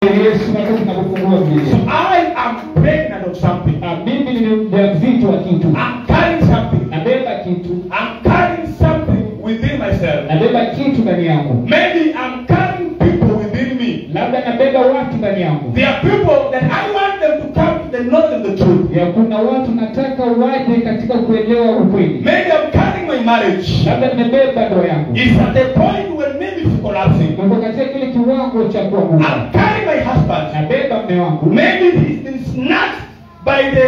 Yesu wakati tunapofungua Biblia. So I am pregnant of something. Mimi ni mjamzito wa kitu. I'm carrying something. Nabeba kitu. I'm carrying something within myself. Nabeba kitu ndani yangu. Maybe I'm carrying people within me. Labda nabeba watu ndani yangu. There are people that I want them to come to the knowledge of the truth. Ya kuna watu nataka waje katika kuelewa ukweli. Maybe I'm carrying my marriage. Labda nimebeba ndoa yangu. It's at the point when maybe it's collapsing. Niko katika kile kiwango cha kuanguka. I'm carrying my husband. Nabeba mume wangu. Maybe he's been snatched by the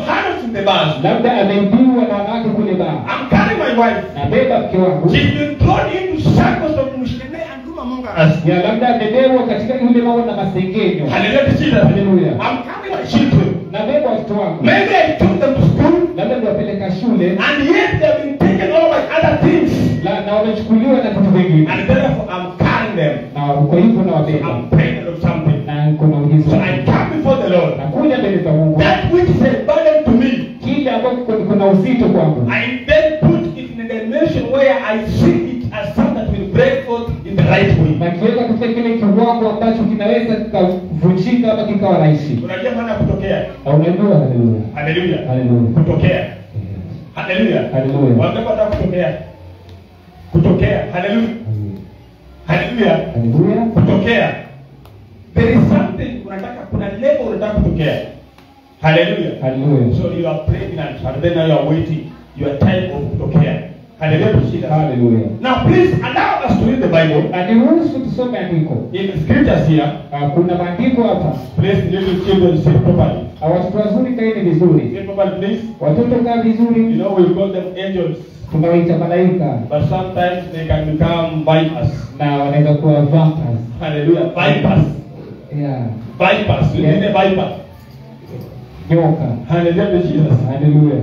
harlots in the bars. Labda ameibiwa na wanawake kule baa. I'm carrying my wife. Nabeba mke wangu. She's been thrown into circles of mushkine and duma munga us. Ya labda amebebwa katika ile mambo na masengenyo. Hallelujah, Jesus. Hallelujah. I'm carrying my children. Nabeba watoto wangu. Maybe I took them to school. Labda niwapeleka shule. And yet they've been taken all my other things. Na wamechukuliwa na vitu vingine. And therefore I'm carrying them. Na kwa hivyo nawabeba. I'm pregnant of something. Na kuna ujizo. So I come before the Lord. Nakuja mbele za Mungu. That which is a burden to me. Kile ambacho kuna uzito kwangu. I then put it in a dimension where I see it as something that will break forth in the right way. Na kiweka katika kile kiwango ambacho kinaweza kuvunjika ama kikawa rahisi. Unajua maana kutokea? Na unajua haleluya. Haleluya. Haleluya. Kutokea. Haleluya. Haleluya. Wangapi wanataka kutokea? Kutokea. Haleluya. Haleluya. Haleluya. Kutokea. There is something kuna level unataka kutokea. Haleluya. Haleluya. So you are pregnant and then now you are waiting your time of kutokea. Hallelujah. Hallelujah. Now please allow us to read the Bible. Niruhusu tusome andiko. In the scriptures here, kuna maandiko hapa. Please little children sit properly. Watoto wazuri kaeni vizuri. Sit properly please. Watoto kaa vizuri. You know we call them angels. Tunawaita malaika. But sometimes they can become vipers. Na wanaweza kuwa vampires. Hallelujah. Vipers. Yeah. Vipers. You need a viper. Nyoka. Hallelujah, Jesus. Hallelujah.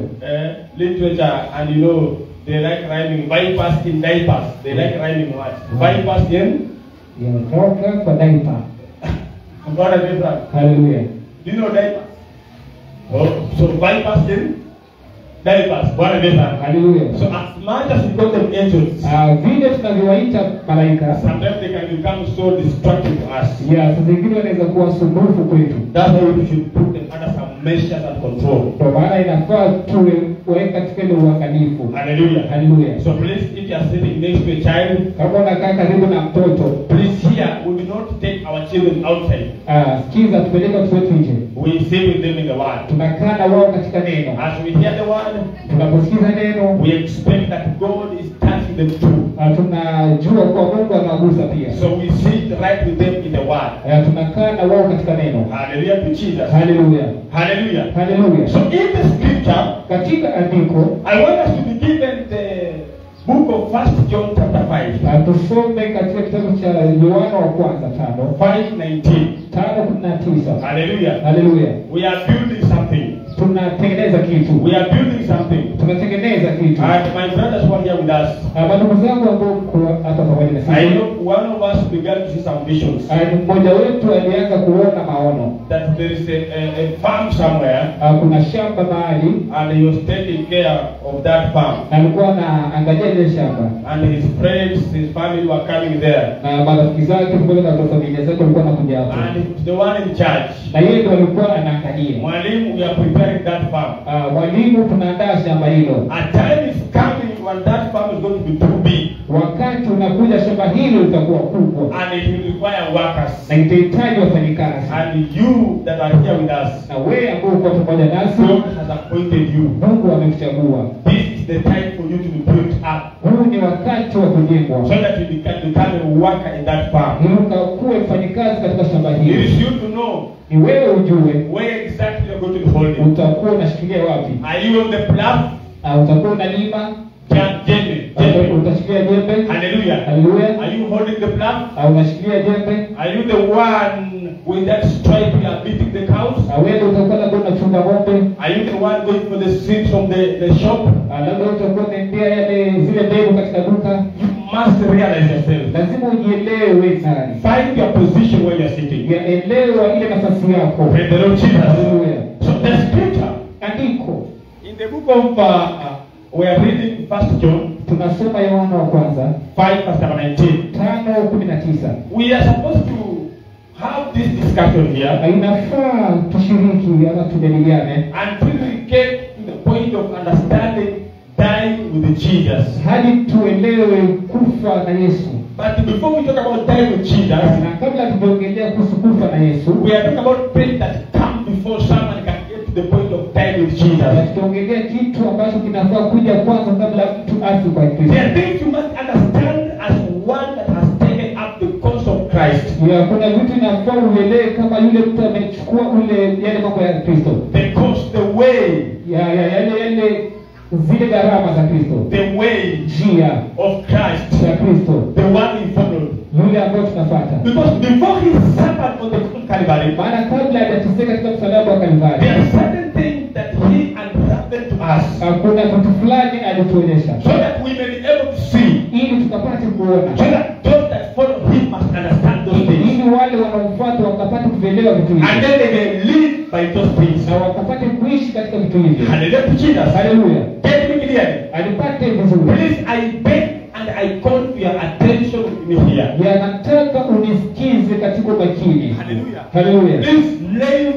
Literature and you know they like rhyming. Vipers in diapers. They like rhyming what? Vipers in? Yeah, nyoka kwa diaper. God has done that. Hallelujah. Do you know diapers? Oh, so vipers in diapers. God has done that. Hallelujah. So as much as we call them angels, vile tunavyowaita malaika, sometimes they can become so destructive to us. Yeah, sasa zingine wanaweza kuwa sumbufu kwetu. That's why we should put them under some measures and control. Kwa maana inafaa tuwe katika ile uangalifu. Hallelujah. Hallelujah. So please, if you are sitting next to a child, kama unakaa karibu na mtoto, please here we do not take our children outside. Sikiza, tupeleke watoto wetu nje. We sit with them in the word. Tunakaa na wao katika neno. As we hear the word, tunaposikiza neno, we expect that God is touching them too. Tunajua kwa Mungu anagusa pia. So we sit right with them in the word. Tunakaa na wao katika neno. Hallelujah to Jesus. Hallelujah. Hallelujah. Hallelujah. So in the scripture, katika andiko, I want us to be given the book of 1 John chapter 5. Tusome katika kitabu cha Yohana wa kwanza 5:19. Hallelujah. Hallelujah. We are building something. Tunatengeneza kitu. We are building something. Tunatengeneza kitu. And my brothers who are here with us. Ndugu zangu ambao mko hapa pamoja na sisi. I know one of us began to see some visions. Mmoja wetu alianza kuona maono. That there is a farm somewhere. Kuna shamba mahali. And he was taking care of that farm. Na alikuwa anaangalia ile shamba. And his friends, his family were coming there. Na marafiki zake pamoja na familia zake walikuwa wanakuja hapo. And the one in charge. Na yeye ndiye alikuwa anaangalia. Mwalimu, we are preparing that farm. Mwalimu, tunaandaa shamba hilo. A time is coming when that farm is going to be too big. Wakati unakuja shamba hilo litakuwa kubwa. And it will require workers. Na itahitaji wafanyikazi. And you that are here with us. Na wewe ambao uko pamoja nasi, God has appointed you. Mungu amekuchagua. This is the time for you to be built up. Huu ni wakati wa kujengwa. So that you can become a worker in that farm. Ili ukakuwe mfanyikazi katika shamba hilo. It is you to know. Ni wewe ujue where exactly you are going to be holding. Utakuwa unashikilia wapi? Are you on the plough? Utakuwa unalima? Jembe. Utashikilia jembe? Hallelujah. Hallelujah. Are you holding the plough? Unashikilia jembe? Are you the one with that stripe you are beating the cows? Wewe utakuwa labda unachunga ng'ombe? Are you the one going for the seeds from the shop? Labda utakuwa unaendea yale zile mbegu katika duka? You must realize yourself. Lazima ujielewe nani. Find your position where you are sitting. Elewa ile nafasi yako. Praise the Lord Jesus. Hallelujah. So the scripture, andiko, in the book of we are reading 1 John. Tunasoma Yohana wa kwanza 5:19. 5:19. We are supposed to have this discussion here Inafaa tushiriki ama tujadiliane until we get to the point of understanding dying with Jesus. hadi tuelewe kufa na Yesu. But before we talk about dying with Jesus, Na kabla tuongelea kuhusu kufa na Yesu, we are talking about faith that comes before someone can get to the point of dying with Jesus. tuongelea kitu ambacho kinafaa kuja kwanza kabla mtu afe kwa Kristo. There are things you must understand as one that has taken up the cause of Christ. Ya kuna vitu inafaa uelewe kama yule mtu amechukua yale mambo ya Kristo. The cost, the way, Yale zile gharama za Kristo. the way Njia of Christ, ya Kristo. the one he followed. Yule ambaye tunafuata. Because before he suffered on the cross of Calvary, Maana kabla hajateseka katika msalaba wa Kalvari, there are certain things that he unwrapped to us, kuna vitu fulani alituonyesha so that we may be able to see, ili tukapate kuona, so that those that follow him must understand those things, ili wale wanaofuata wakapate kuelewa vitu hivi, and then they may live by those things. na wakapate kuishi katika vitu hivi. Hallelujah to Jesus. Haleluya. Get me clearly. Alipate vizuri. Please, I beg and I call for your attention with me here. Yanataka unisikize katika makini. Hallelujah. Haleluya. Please lay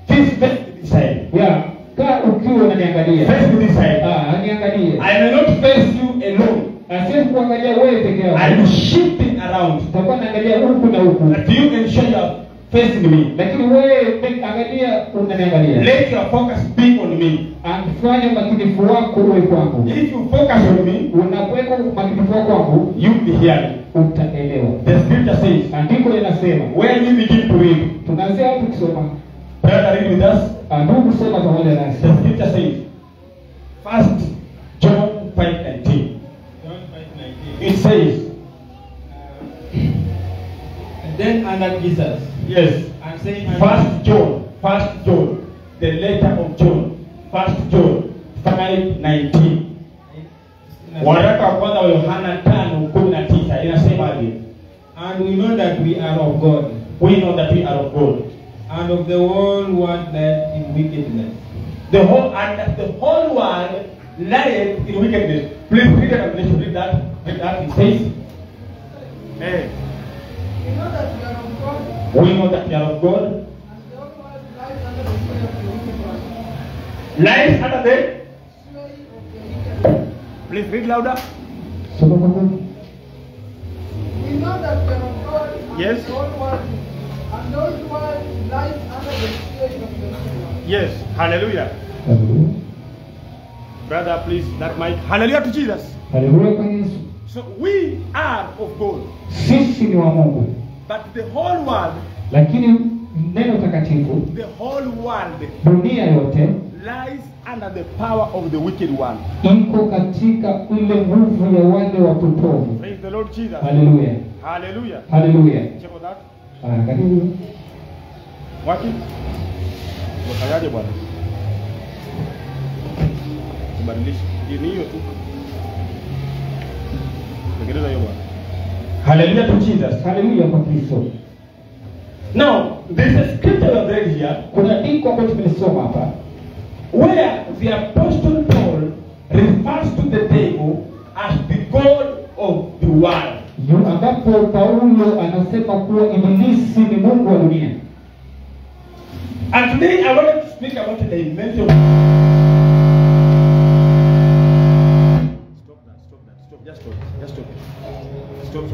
this verse to this side. Ya, kaa ukiwa unaniangalia. Face to this side. Niangalie. I may not face you alone. Asiye kuangalia wewe peke yako. I'll be shifting around. Tutakuwa naangalia huku na huku. But you ensure you are facing me. Lakini wewe angalia unaniangalia. Let your focus be on me. Afanye umakinifu wako uwe kwangu. If you focus on me, Unapoweka umakinifu wako kwangu, you will hear me. utaelewa. The scripture says, Andiko linasema, when you begin to read, tunaanzia hapo kusoma. brother, read with us. Ndugu soma pamoja nasi. The scripture says, 1 John 5:19. It says, And then answered Jesus, yes, and saying, 1 John, the letter of John, 1 John 5:19. Waraka wa kwanza wa Yohana 5:19 inasemaje? And we know that we are of God, We know that we are of God. and of the whole world led in wickedness. The whole world lieth in wickedness. Please read that. Let's read that. Read that. It says, hey, We know that we are of God, we know that we are of God. and the whole world lies under the sway of the wicked one. Lies under the. Sway of the wicked one. Please read louder. Soma pamoja. We know that we are of God, and Yes. the whole world, and the whole world lies under the sway of the wicked one. Yes. Hallelujah. Haleluya. Brother, please, that mic. Hallelujah to Jesus. Haleluya kwa Yesu. So we are of God. Sisi ni wa Mungu. But the whole world, Lakini neno takatifu, the whole world dunia yote lies under the power of the wicked one. iko katika ile nguvu ya wale wapotovu. Praise the Lord Jesus. Haleluya. Hallelujah. Haleluya. Check on that. Karibu. Waki? Wakayaje bwana? Kubadilisha. Ni hiyo tu. Tengeneza hiyo bwana. Hallelujah to Jesus. Haleluya kwa Kristo. Now, there's a scripture we have read here Kuna andiko ambalo tumelisoma hapa where the apostle Paul refers to the devil as the god of the world. ambapo Paulo anasema kuwa ibilisi ni mungu wa dunia. And today I wanted to speak about the dimension. Just stop it.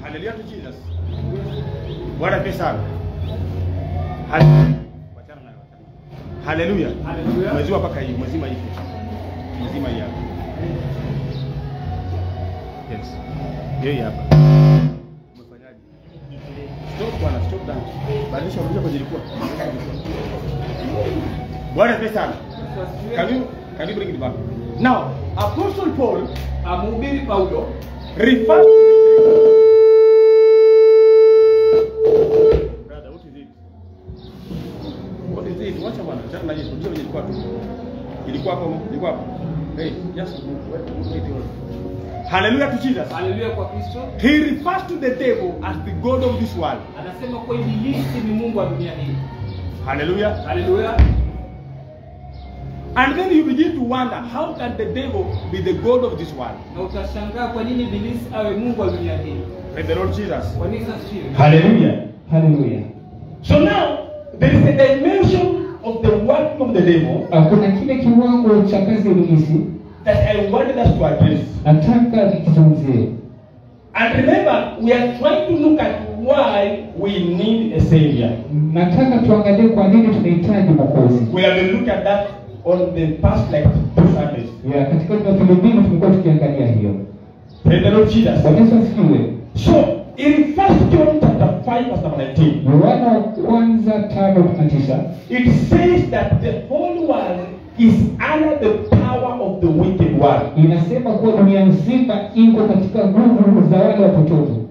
Hallelujah to Jesus. Bwana pesa sana. Hallelujah. Hallelujah. Mweziwa paka hii, mwezima hivi. Mwezima hii hapa. Yes. Yeye hapa. Umefanyaje? Stop bwana, stop down. Badilisha rudisha kwa jilikuwa. Bwana pesa sana. Can you bring it back? Now, Apostle Paul, Mhubiri Paulo, refers to brother, what is it? What is it? Wacha bwana, acha na hiyo, ndio ilikuwa tu. Ilikuwa hapo. Hey, just wait. Hallelujah to Jesus. haleluya kwa Kristo. He refers to the devil as the god of this world. Anasema kwa ibilisi ni mungu wa dunia hii. Hallelujah. Haleluya. And then you begin to wonder, how can the devil be the God of this world? Na utashangaa kwa nini ibilisi awe mungu wa dunia hii. Praise the Lord Jesus. Kwa nini asifiwe? Hallelujah. Hallelujah. So now, there is a dimension of the working of the devil Kuna kile kiwango cha kazi ya ibilisi that I wanted us to address. nataka nikizungumzie. And remember, we are trying to look at why we need a savior. Nataka tuangalie kwa nini tunahitaji mwokozi. We have been looking at that on the past like 2 Sundays. Katika Jumapili mbili tumekuwa tukiangalia hiyo. Praise the Lord Jesus. Bwana Yesu asifiwe. So, in 1 John chapter 5 verse number 19, Yohana wa kwanza 5:9, it says that the whole world is under the power of the wicked one. inasema kuwa dunia nzima iko katika nguvu za wale wapotovu.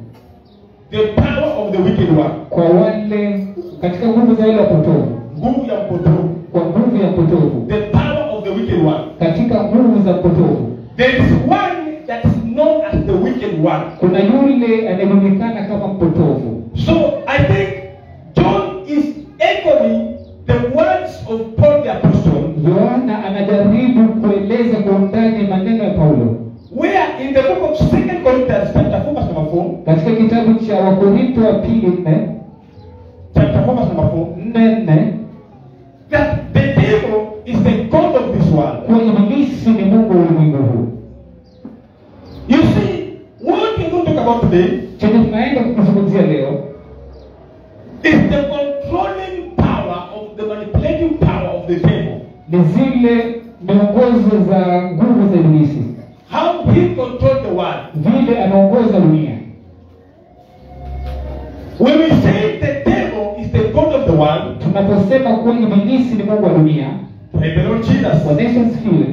The power of the wicked one. Kwa wale katika nguvu za wale wapotovu. Nguvu ya mpotovu. Kwa nguvu ya mpotovu. The power of the wicked one. Katika nguvu za mpotovu. There is one that is known as the wicked one. Kuna yule anayejulikana kama mpotovu. So I think John is echoing the words of Paul the Apostle. Yohana anajaribu kueleza kwa undani maneno ya Paulo. Where in the book of 2 Corinthians chapter 4 verse number 4. Katika kitabu cha Wakorintho wa pili 4. Chapter 4 verse number 4. 4. That the devil is the god of this world. Kwa ibilisi ni mungu wa ulimwengu huu. You see, what we're going to talk about today Chenye tunaenda kuzungumzia leo is the controlling power of the manipulating power of the devil. ni zile miongozo za nguvu za ibilisi. How he controls the world. Vile anaongoza dunia. When we say the devil is the god of the world, Tunaposema kuwa ibilisi ni mungu wa dunia, praise the Lord Jesus. Bwana Yesu asifiwe.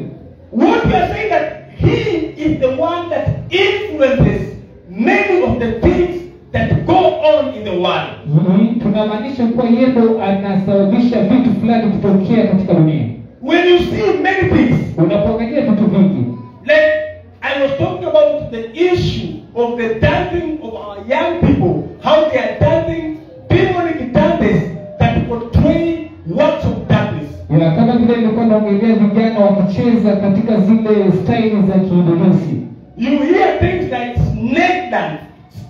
What we are saying that he is the one that influences many of the things that go on in the world. Tunamaanisha kuwa yeye ndo anasababisha vitu fulani kutokea katika dunia. When you see many things, Unapoangalia vitu vingi, like I was talking about the issue of the dancing of our young people, how they are dancing demonic dances that portray works of darkness. kama vile nilikuwa naongelea vijana wakicheza katika zile staili za kiibilisi. You hear things like snake dance,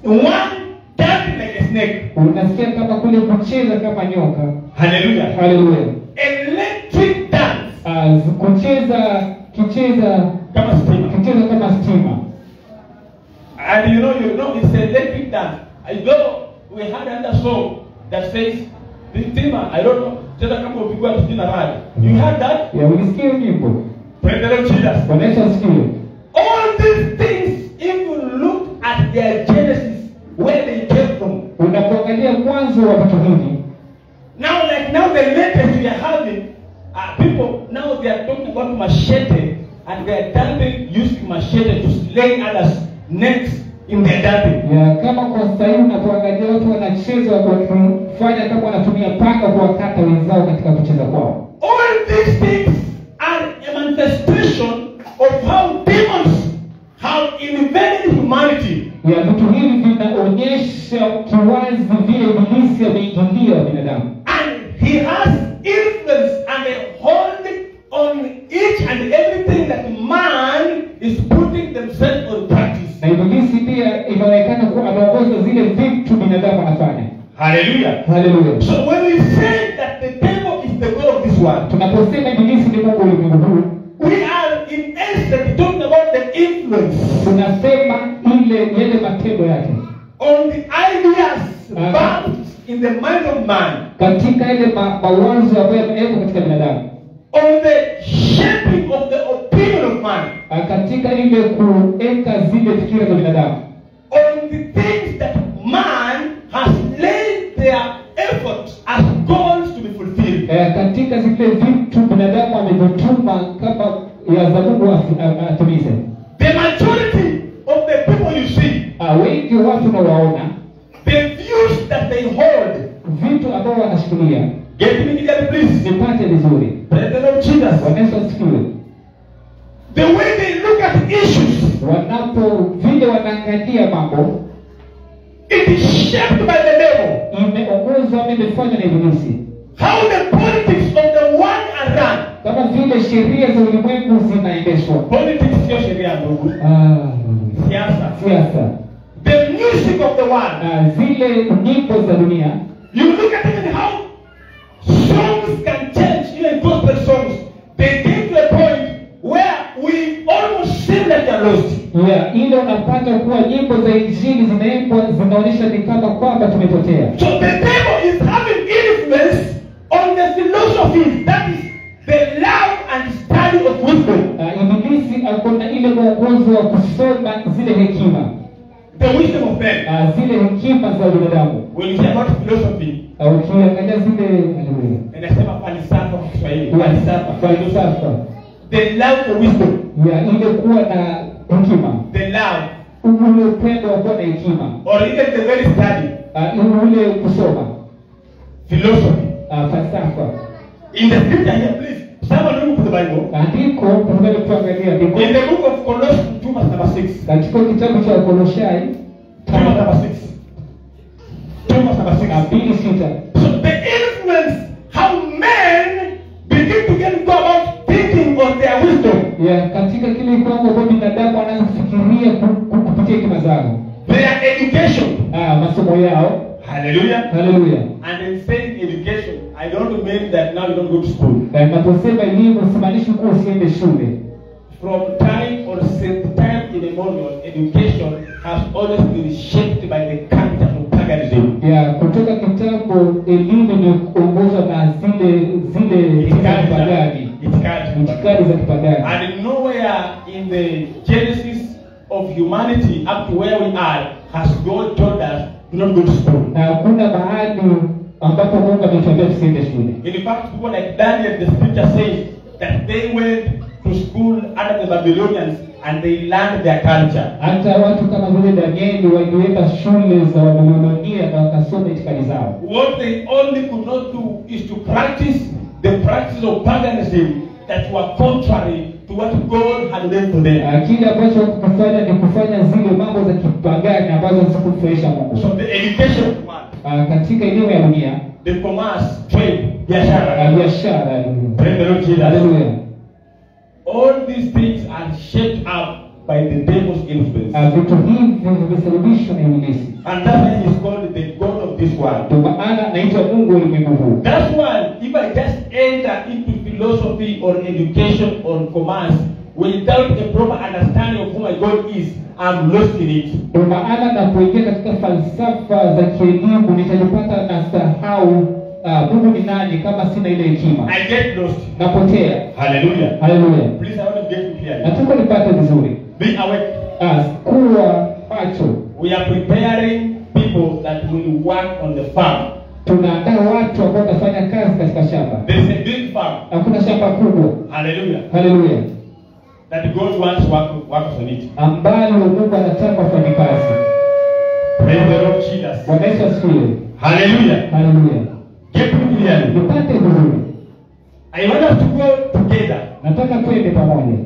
one dancing like a snake. Unasikia kama kule kucheza kama nyoka. Hallelujah. Hallelujah. Electric dance. Kucheza Kama stima. And you know it's electric dance. I know we had another song that says the stima, I don't know, just a couple of people at dinner rally. You heard that? Ulisikia nyimbo. Praise the Lord Jesus. Bwana Yesu asifiwe. All these things, if you look at their genesis, where they came from. Unapoangalia mwanzo wa vitu hivi. Now the latest we are having, people now they are talking about machete, and they are dancing using machete to slay others' necks in their dancing. Kama kwa sasa hivi unapoangalia watu wanacheza wakifanya kama wanatumia panga kuwakata wenzao katika kucheza kwao. All these things are a manifestation of how demons have invaded humanity. Vitu hivi vinaonyesha kiwazi vile ibilisi ameingilia binadamu. And he has influence and a hold on each and everything that man is putting themselves on practice. Na ibilisi pia inaonekana kuwa anaongoza zile vitu binadamu anafanya. Hallelujah. Hallelujah. So when we say that the devil is the god of this world, tunaposema ibilisi ni mungu wa ulimwengu huu, we are in essence talking about the influence. Tunasema yale matendo yake. On the ideas birthed in the mind of man. Katika ile mawazo ambayo yamewekwa katika binadamu. On the shaping of the opinion of man. Katika ile kuweka zile fikira za binadamu. On the things that man has laid their efforts as goals to be fulfilled. Katika zile vitu binadamu amejituma kama ya Mungu atimize. The majority of the people you see, wengi watu unawaona, the views that they hold, vitu ambao wanashikilia. Get me together please. Nipate vizuri. Praise the Lord Jesus. Bwana Yesu asifiwe. The way they look at issues, vile wanaangalia mambo, it is shaped by the devil. Imeongozwa, imefanywa na ibilisi. How the politics of the world are run. Kama vile sheria za ulimwengu zinaendeshwa. Politics sio sheria ndugu. Siasa. The music of the world. Zile nyimbo za dunia. You look at even how songs can change, even gospel songs. They get to a point where we almost seem like they're lost. Ile unapata kuwa nyimbo za injili zimeimbwa zinaonyesha ni kama kwamba tumepotea. So the devil is having influence on the philosophy, that is the love and study of wisdom. Ibilisi akona ile mwongozo wa kusoma zile hekima. The wisdom of men. Zile hekima za binadamu. When you hear about philosophy, ukiangalia zile inasema falsafa kwa Kiswahili. Falsafa. The love for wisdom. Ile kuwa na hekima. The love. Ule upendo wa kuwa na hekima. Or even the very study. Ule kusoma. Philosophy. Falsafa. In the scripture here, please. Someone look to the Bible. Andiko tunaweza kuangalia ndiko. In the book of Colossians 2:6. Katika kitabu cha Kolosai 2:6. 2:6. So the influence how men begin to get go about thinking on their wisdom. Katika kile kwamba binadamu anafikiria kupitia hekima zao. Their education. Masomo yao. Hallelujah. Hallelujah. And in saying education, I don't mean that now you don't go to school. Naposema elimu simaanishi kuwa usiende shule. From time or since time immemorial, education has always been shaped by the culture of paganism. Kutoka kitambo elimu ni kuongozwa na zile itikadi za kipagani. And nowhere in the genesis of humanity up to where we are has God told us do not go to school. Na hakuna mahali ambapo Mungu ametuambia tusiende shule. In fact, people like Daniel, the scripture says that they went to school under the Babylonians and they learned their culture. Hata watu kama vile Danieli walienda shule za Babilonia na wakasoma itikadi zao. What they only could not do is to practice the practice of paganism that were contrary to what God had laid for them. Kile ambacho kufanya ni kufanya zile mambo za kipagani ambazo zikufurahisha Mungu. So the education of man, katika elimu ya dunia, the commerce, trade, biashara. Praise the Lord Jesus. Hallelujah. All these things are shaped up by the devil's influence. Vitu hivi vimesababishwa na ibilisi. And that's why he's called the God of this world. Ndio maana anaitwa Mungu ulimwengu huu. That's why if I just enter into philosophy or education or commerce without a proper understanding of who my God is, I'm lost in it. Ndio maana napoingia katika falsafa za kielimu nitajipata na sahau Mungu ni nani kama sina ile hekima. I get lost. Napotea. Hallelujah. Hallelujah. Please, I want to get you clearly. Nataka nipate vizuri. Be awake. Kuwa macho. We are preparing people that will work on the farm. Tunaandaa watu ambao watafanya kazi katika shamba. There is a big farm. Hakuna shamba kubwa. Hallelujah. Hallelujah. That God wants workers on it. Ambalo Mungu anataka wafanye kazi. Praise the Lord Jesus. Bwana Yesu asifiwe. Hallelujah. Hallelujah. Get me clearly. Nipate vizuri. I want us to go together. Nataka twende pamoja.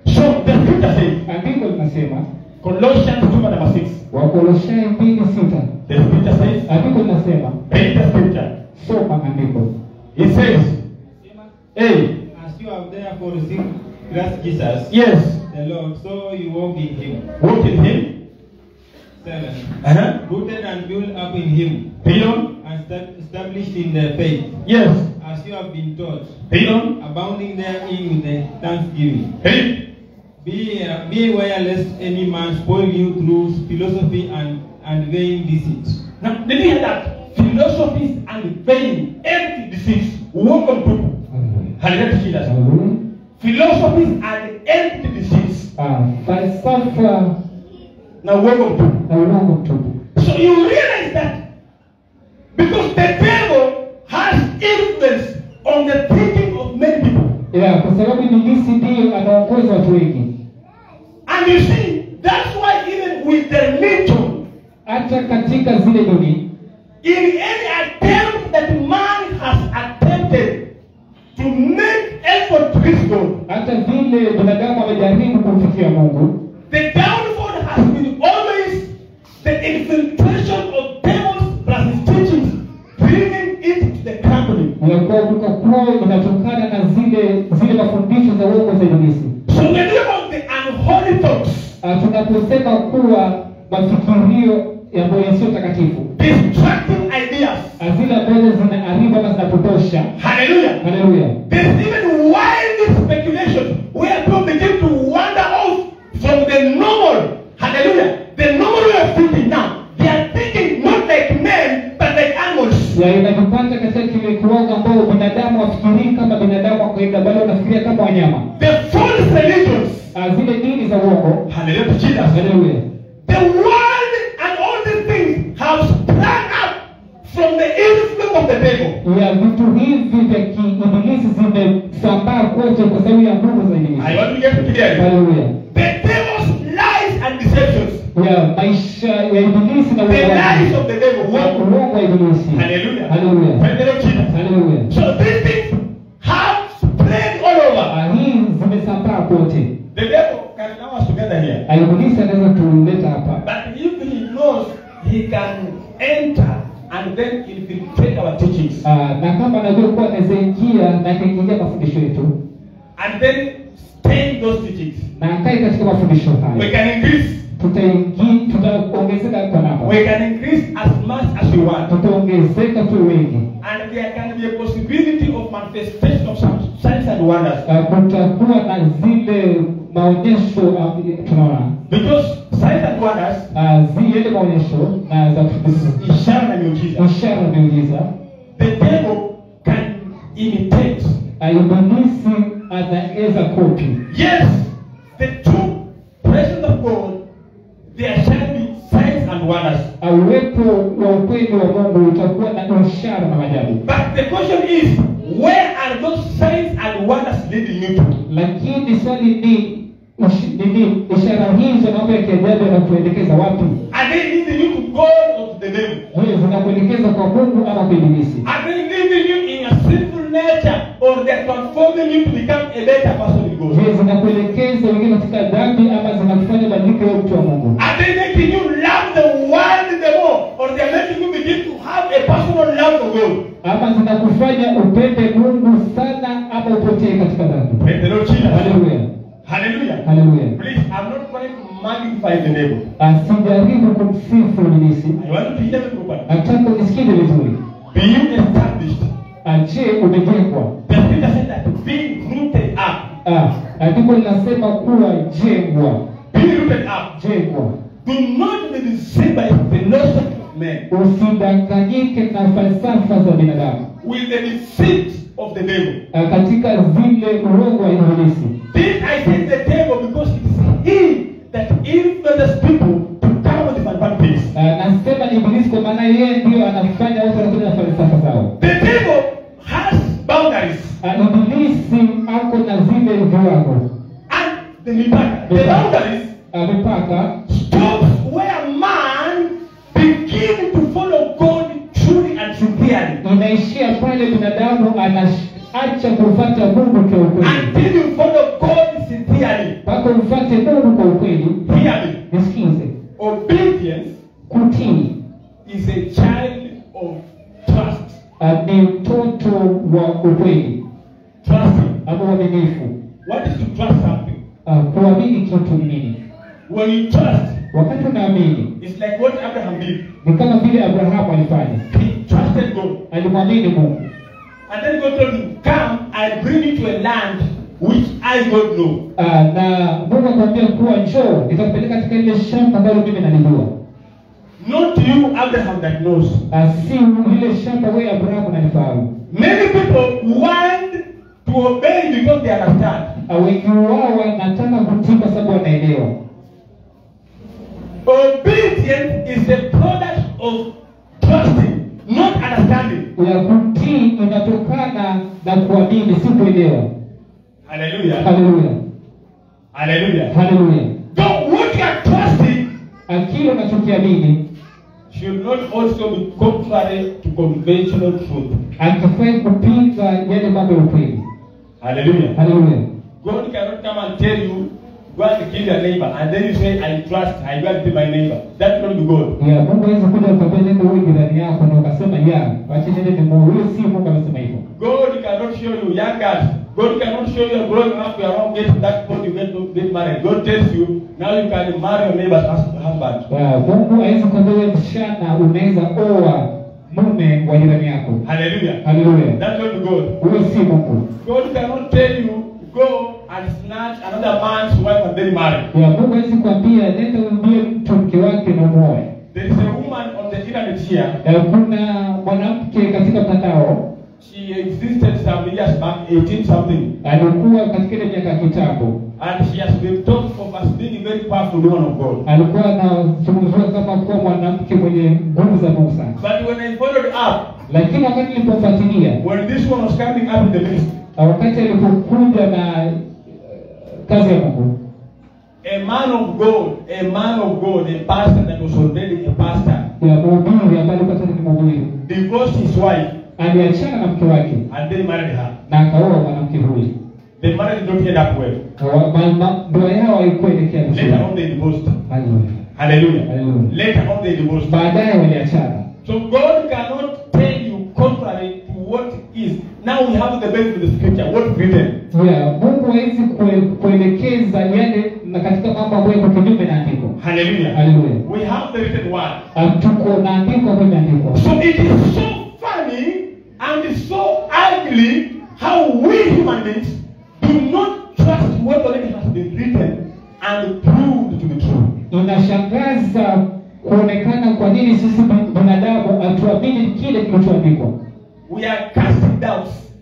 So the scripture says, andiko linasema Colossians 2:6. Wakolosai 2:6. The scripture says, andiko linasema, read the scripture. Soma andiko. It says, hey, as you have therefore received Christ Jesus, yes, the Lord, so you walk in Him. Walk in Him. 7. Rooted and built up in Him. Read on. And established in the faith. Yes. As you have been taught. Read on. Abounding therein with the thanksgiving. Read. Be aware lest any man spoil you through philosophy and vain deceit. Now, did you hear that? Philosophies and vain, empty deceits. Welcome to Hallelujah. Philosophies and empty deceits. Falsafa na uongo mtupu. So you realize that because the devil has influence on the thinking of many people. Kwa sababu ibilisi ndiye anaongoza watu wengi. And you see, that's why even with the religion, hata katika zile dini, in any attempt that man has attempted to make effort to reach God, hata vile binadamu amejaribu kumfikia Mungu, the downfall has been always the infiltration of devils plus his teachings, bringing it to the company. Kwa inatokana na zile mafundisho za uongo za ibilisi. So when we talk about the unholy thoughts, Tunaposema kuwa mafikirio ambayo yasiyo takatifu, distracting ideas, zile ambazo zinaharibu ama zinapotosha. hallelujah. Hallelujah. There's even wild speculation where people begin to wander off from the normal, hallelujah, the normal way of thinking. Now, they are thinking not like men, but like animals. Ya inajipata katika kile kiwango ambao binadamu wafikirii kama binadamu wa kawaida, bali wanafikiria kama wanyama. The false religions, Zile dini za uongo. hallelujah to Jesus. Hallelujah. The world and all these things have sprung up from the influence of the devil. Ya vitu hivi vya kiibilisi zimesambaa kote kwa sababu ya nguvu za ibilisi. I want to get to clear. Hallelujah. The devil's lies and deceptions. Ya maisha ya ibilisi na The lies of the devil. uongo wa ibilisi. Hallelujah. Hallelujah. Praise the Lord Jesus. Hallelujah. So these things have spread all over. Hii zimesambaa kote. The devil can now us together here. Ibilisi anaweza tuleta hapa. But if he knows he can enter and then infiltrate our teachings Na kama anajua kuwa anaweza ingia na akaingia mafundisho yetu and then stain those teachings, na akae katika mafundisho we haya, can increase. tutaongezeka kwa namba. We can increase as much as we want. Tutaongezeka tu wengi. And there can be a possibility of manifestation of some signs and wonders. Kutakuwa na zile maonyesho tunaona. Because signs and wonders, Zile maonyesho na za ishara na miujiza, ishara na miujiza. the devil can imitate. Ibilisi anaweza kopi. Yes, the true presence of God, there shall be signs and wonders. Uwepo wa ukweli wa Mungu utakuwa na ishara na maajabu. But the question is, where are those signs and wonders leading you to? Lakini swali ni ishara hizo na mambo ya kiajabu yanakuelekeza wapi? Are they leading you to God or to the devil? Je, zinakuelekeza kwa Mungu ama kwa ibilisi? Are they leading you in a sinful nature, or they're transforming you to become a better person in God? Je, zinakuelekeza wengine katika dhambi ama zinakufanya badilike wewe mtu wa Mungu? Are they making you love the world the more, or they're making you begin to have a personal love for God? Ama zinakufanya upende Mungu sana ama upotee katika dhambi? Praise the Lord Jesus. Hallelujah. Hallelujah. Hallelujah. Please, I'm not trying to magnify the devil. Sijaribu kumsifu ibilisi. I want you to hear me properly. Nataka unisikie vizuri. Be you established? Je, umejengwa? The scripture said that being rooted up. Andiko linasema kuwa jengwa. Being rooted up. Jengwa. Do not be deceived by the philosophy of men. Usidanganyike na falsafa za binadamu. With the deceit of the devil. Katika zile uongo wa ibilisi. This I say the devil because it is he that influences people to come with advantage. Nasema ibilisi kwa maana yeye ndio anafanya watu wanakuja na falsafa zao. The devil has boundaries. Ibilisi ako na zile viwango. And the boundaries mipaka stops where man begins to follow God truly and sincerely. inaishia pale binadamu anaacha kufuata Mungu kwa ukweli. Until you follow God sincerely. Mpaka umfuate Mungu kwa ukweli. Hear me. Nisikize. Obedience Kutii is a child of trust. ni mtoto wa ukweli. Trusting. Ama uaminifu. What is to trust something? Kuamini kitu ni nini? When you trust, Wakati unaamini, it's like what Abraham did. ni kama vile Abrahamu alifanya. He trusted God. Alimwamini Mungu. And then God told him, come, I bring you to a land which I God know. Na Mungu akamwambia kuwa njoo, nitakupeleka katika ile shamba ambalo mimi nalijua. Not you, Abraham, that knows. Si ile shamba wewe Abrahamu unalifahamu. Many people want to obey because they understand. Wengi wao wanataka kutii kwa sababu wanaelewa. Obedience is a product of trusting, not understanding. Ya kutii inatokana na kuamini, si kuelewa. Hallelujah. Hallelujah. Hallelujah. Hallelujah. So what you are trusting Akili unachokiamini should not also be contrary to conventional truth. akifai kupinga yale mambo ya ukweli. Hallelujah. Hallelujah. God cannot come and tell you, go and kill your neighbor, and then you say, I trust, I go and kill my neighbor. That's not God. Ya Mungu hawezi kuja kukwambia nenda wewe jirani yako na ukasema ya, wacha nende ni Mungu. Huyo si Mungu amesema hivyo. God cannot show you, young girls, God cannot show you growing up, you are not getting to that point, you get married. God tells you, now you can marry your neighbor's husband. Mungu hawezi kwambia wewe msichana unaweza oa mume wa jirani yako. Hallelujah. Hallelujah. That's not God. Huyo si Mungu. God cannot tell you, go and snatch another man's wife and then marry. Mungu hawezi kwambia nenda umbie mtu mke wake na muoe. There is a woman on the internet here. Kuna mwanamke katika mtandao. She existed some years back, 18 something. Alikuwa katika ile miaka kitambo. And she has been talked of as being a very powerful woman of God. Alikuwa anazungumzwa kama kuwa mwanamke mwenye nguvu za Mungu sana. But when I followed up, lakini wakati nilipofuatilia, when this one was coming up in the ministry, wakati alipokuja na kazi ya Mungu, a man of God, a pastor that was already a pastor, ya mhubiri ambaye alikuwa tayari ni mhubiri, divorced his wife, aliachana na mke wake and then married her. na akaoa mwanamke huyu. The marriage did not end up well. Ndoa yao haikuelekea vizuri. Later on they divorced. Hallelujah. Hallelujah. Hallelujah. Later on they divorced. Baadaye waliachana. So God cannot tell you contrary to what is. Now we have the base of the scripture. What written? Mungu hawezi kuelekeza yale na katika mambo ambayo yako kinyume na andiko. Hallelujah. Hallelujah. We have the written word. Tuko na andiko kwenye andiko. So it is so funny and so ugly how we human beings do not trust what already has been written and proved to be true. Inashangaza kuonekana kwa nini sisi binadamu hatuamini kile kilichoandikwa. We are casting doubts.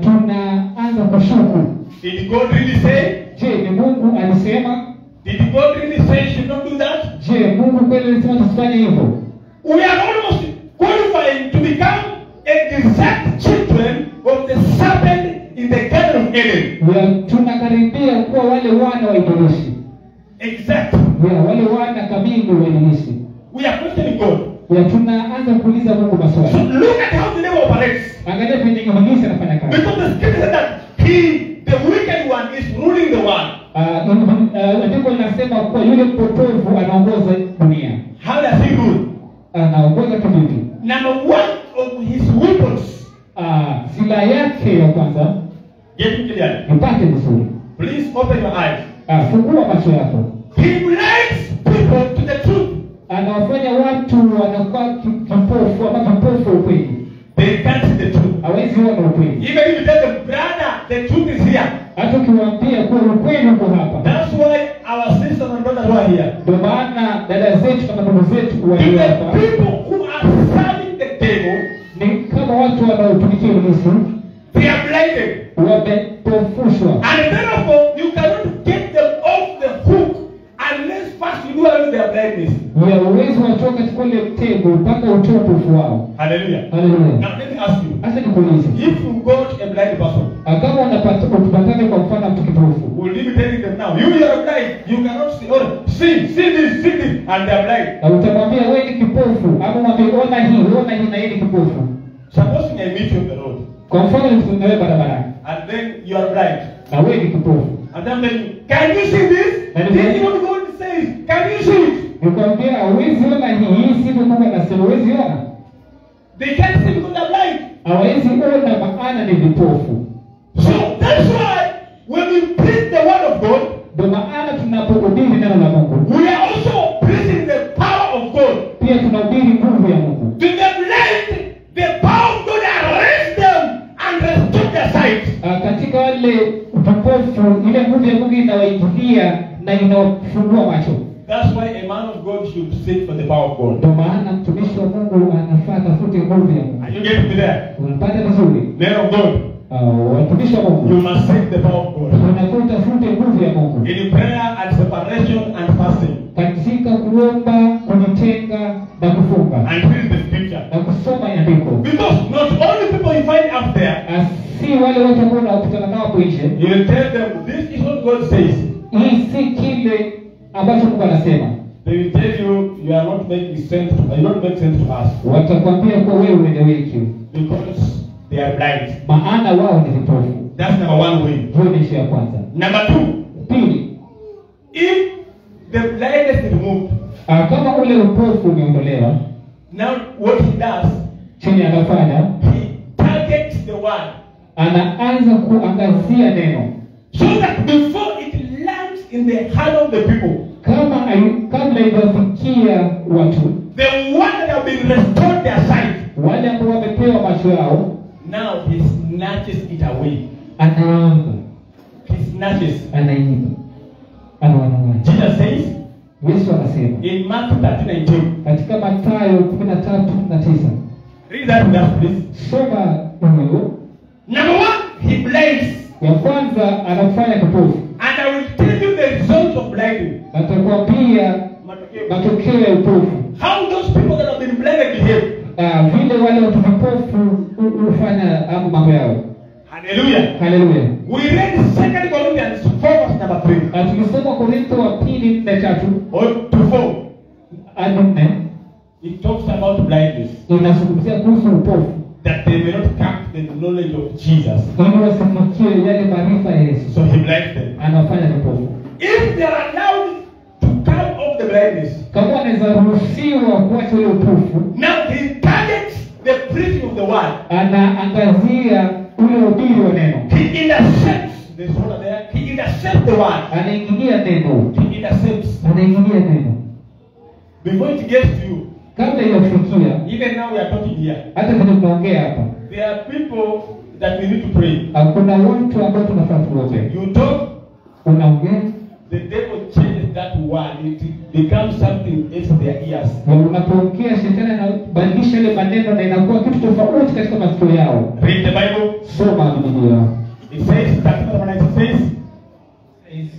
Tunaanza kushuku. Did God really say? Je, ni Mungu alisema? Did God really say you should not do that? Je, Mungu kweli alisema tusifanye hivyo? We are almost qualifying to become exact children of the serpent in the Garden of Eden. Tunakaribia kuwa wale wana wa Ibilisi. Exact. Wale wana kamili wa Ibilisi. We are questioning God. Tunaanza kuuliza Mungu maswali. So look at how the devil operates. Angalia vile Ibilisi anafanya kazi. Because the scripture said that the wicked one is ruling the world. Andiko linasema kuwa yule mpotovu anaongoza dunia. How does he rule? Anaongoza kivipi? Number one of his weapons. Silaha yake ya kwanza. Get it clear. Nipate vizuri. Please open your eyes. Fungua macho yako. He blinds people to the truth. Anawafanya watu wanakuwa kipofu ama kipofu ukweli. They can't see the truth. Hawezi ona ukweli. Even if you tell them, brother, the truth is here. Hata ukiwaambia kuwa ukweli uko hapa. That's why our sisters and brothers who are here. Ndio maana dada zetu kama ndugu zetu walio hapa. The people who are serving the devil, ni kama watu wanaotumikia Ibilisi. They are blinded. Wamepofushwa. And therefore, you cannot get them off the hook unless first you do away with their blindness. Uwezo watoka katika ile mtego mpaka utoe upofu wao. Hallelujah. Hallelujah. Now let me ask you. Sasa nikuulize. If you got a blind person, kama unapatana kwa mfano mtu kipofu, will you be telling them now, you are blind, you cannot see, or see this, and they are blind? Na utamwambia wewe ni kipofu, ama mwambie ona hii na hii ni kipofu. Supposing I meet you on the road. Kwa mfano nisimame barabarani. And then you are blind. Na wewe ni kipofu. And then can you see this? This is what God says. Can you see it? Nikwambia huwezi ona hii sivyo Mungu anasema huwezi ona. They can't see because they're blind. Hawezi ona maana ni vipofu. So that's why when we preach the word of God, ndio maana tunapohubiri neno la Mungu, we are also preaching the power of God. Pia tunahubiri nguvu ya Mungu. To the blind, the power of God arrests them and restore their sight. Katika wale vipofu ile nguvu ya Mungu inawaingilia na inawafungua macho. That's why a man of God should seek for the power of God. Ndio maana mtumishi wa Mungu anafaa tafute nguvu ya Mungu. Are you getting me there? Unapata vizuri? Man of God. Watumishi wa Mungu. You must seek the power of God. Unafaa tafute nguvu ya Mungu. In prayer and separation and fasting. Katika kuomba, kujitenga na kufunga. And read the scripture. Na kusoma andiko. Because not only people you find out there. Si wale watu ambao unakutana nao hapo nje. You will tell them this is what God says. Hii si kile ambacho Mungu anasema. They will tell you you are not making sense. You don't make sense to us. Watakwambia kwa wewe ueleweki. Because they are blind. Maana wao ni vipofu. That's number one way. Hiyo ni njia ya kwanza. Number two. Pili. If the blindness is removed. Kama ule upofu umeondolewa. Now what he does. Chini anafanya. He targets the word. anaanza kuangazia neno, so that before it lands in the heart of the people, kabla iwafikia watu, the one that have been restored their sight, wale ambao wamepewa macho yao, now he snatches it away. anaimba, anawana. Jesus says Yesu anasema in Mark 13:19. katika Mathayo 13:9. Read that with us, please. Soma huyo. Number one, he blinds. Ya kwanza anafanya kipofu. And I will tell you the results of blinding. Atakwambia matokeo ya upofu. How those people that have been blinded behave. Vile wale watu vipofu hufanya mambo yao. Hallelujah. Hallelujah. We read 2 Corinthians 4 verse number 3. Tukisoma Korintho wa 2:3 or to 4. hadi 4, It talks about blindness. inazungumzia kuhusu upofu. That they may not come to the knowledge of Jesus. Ili wasifikie yale maarifa ya Yesu. So he blinds them. Anafanya vipofu. If they are allowed to come off the blindness, Kama anaweza ruhusiwa kuacha ile upofu, now he targets the preaching of the word. anaangazia ule ubiri wa neno. He intercepts the soul there. He intercepts the word. Anaingilia neno. He intercepts. Anaingilia neno. Before it gets to you, Kabla inafikia, even now we are talking here, hata vile tunaongea hapa, there are people that we need to pray. kuna watu ambao tunafaa tuombe. You talk, Unaongea, the devil changes that word. It becomes something else in their ears. na unapoongea shetani anabadilisha ile maneno na inakuwa kitu tofauti katika masikio yao. Read the Bible. Soma Biblia. It says, it says,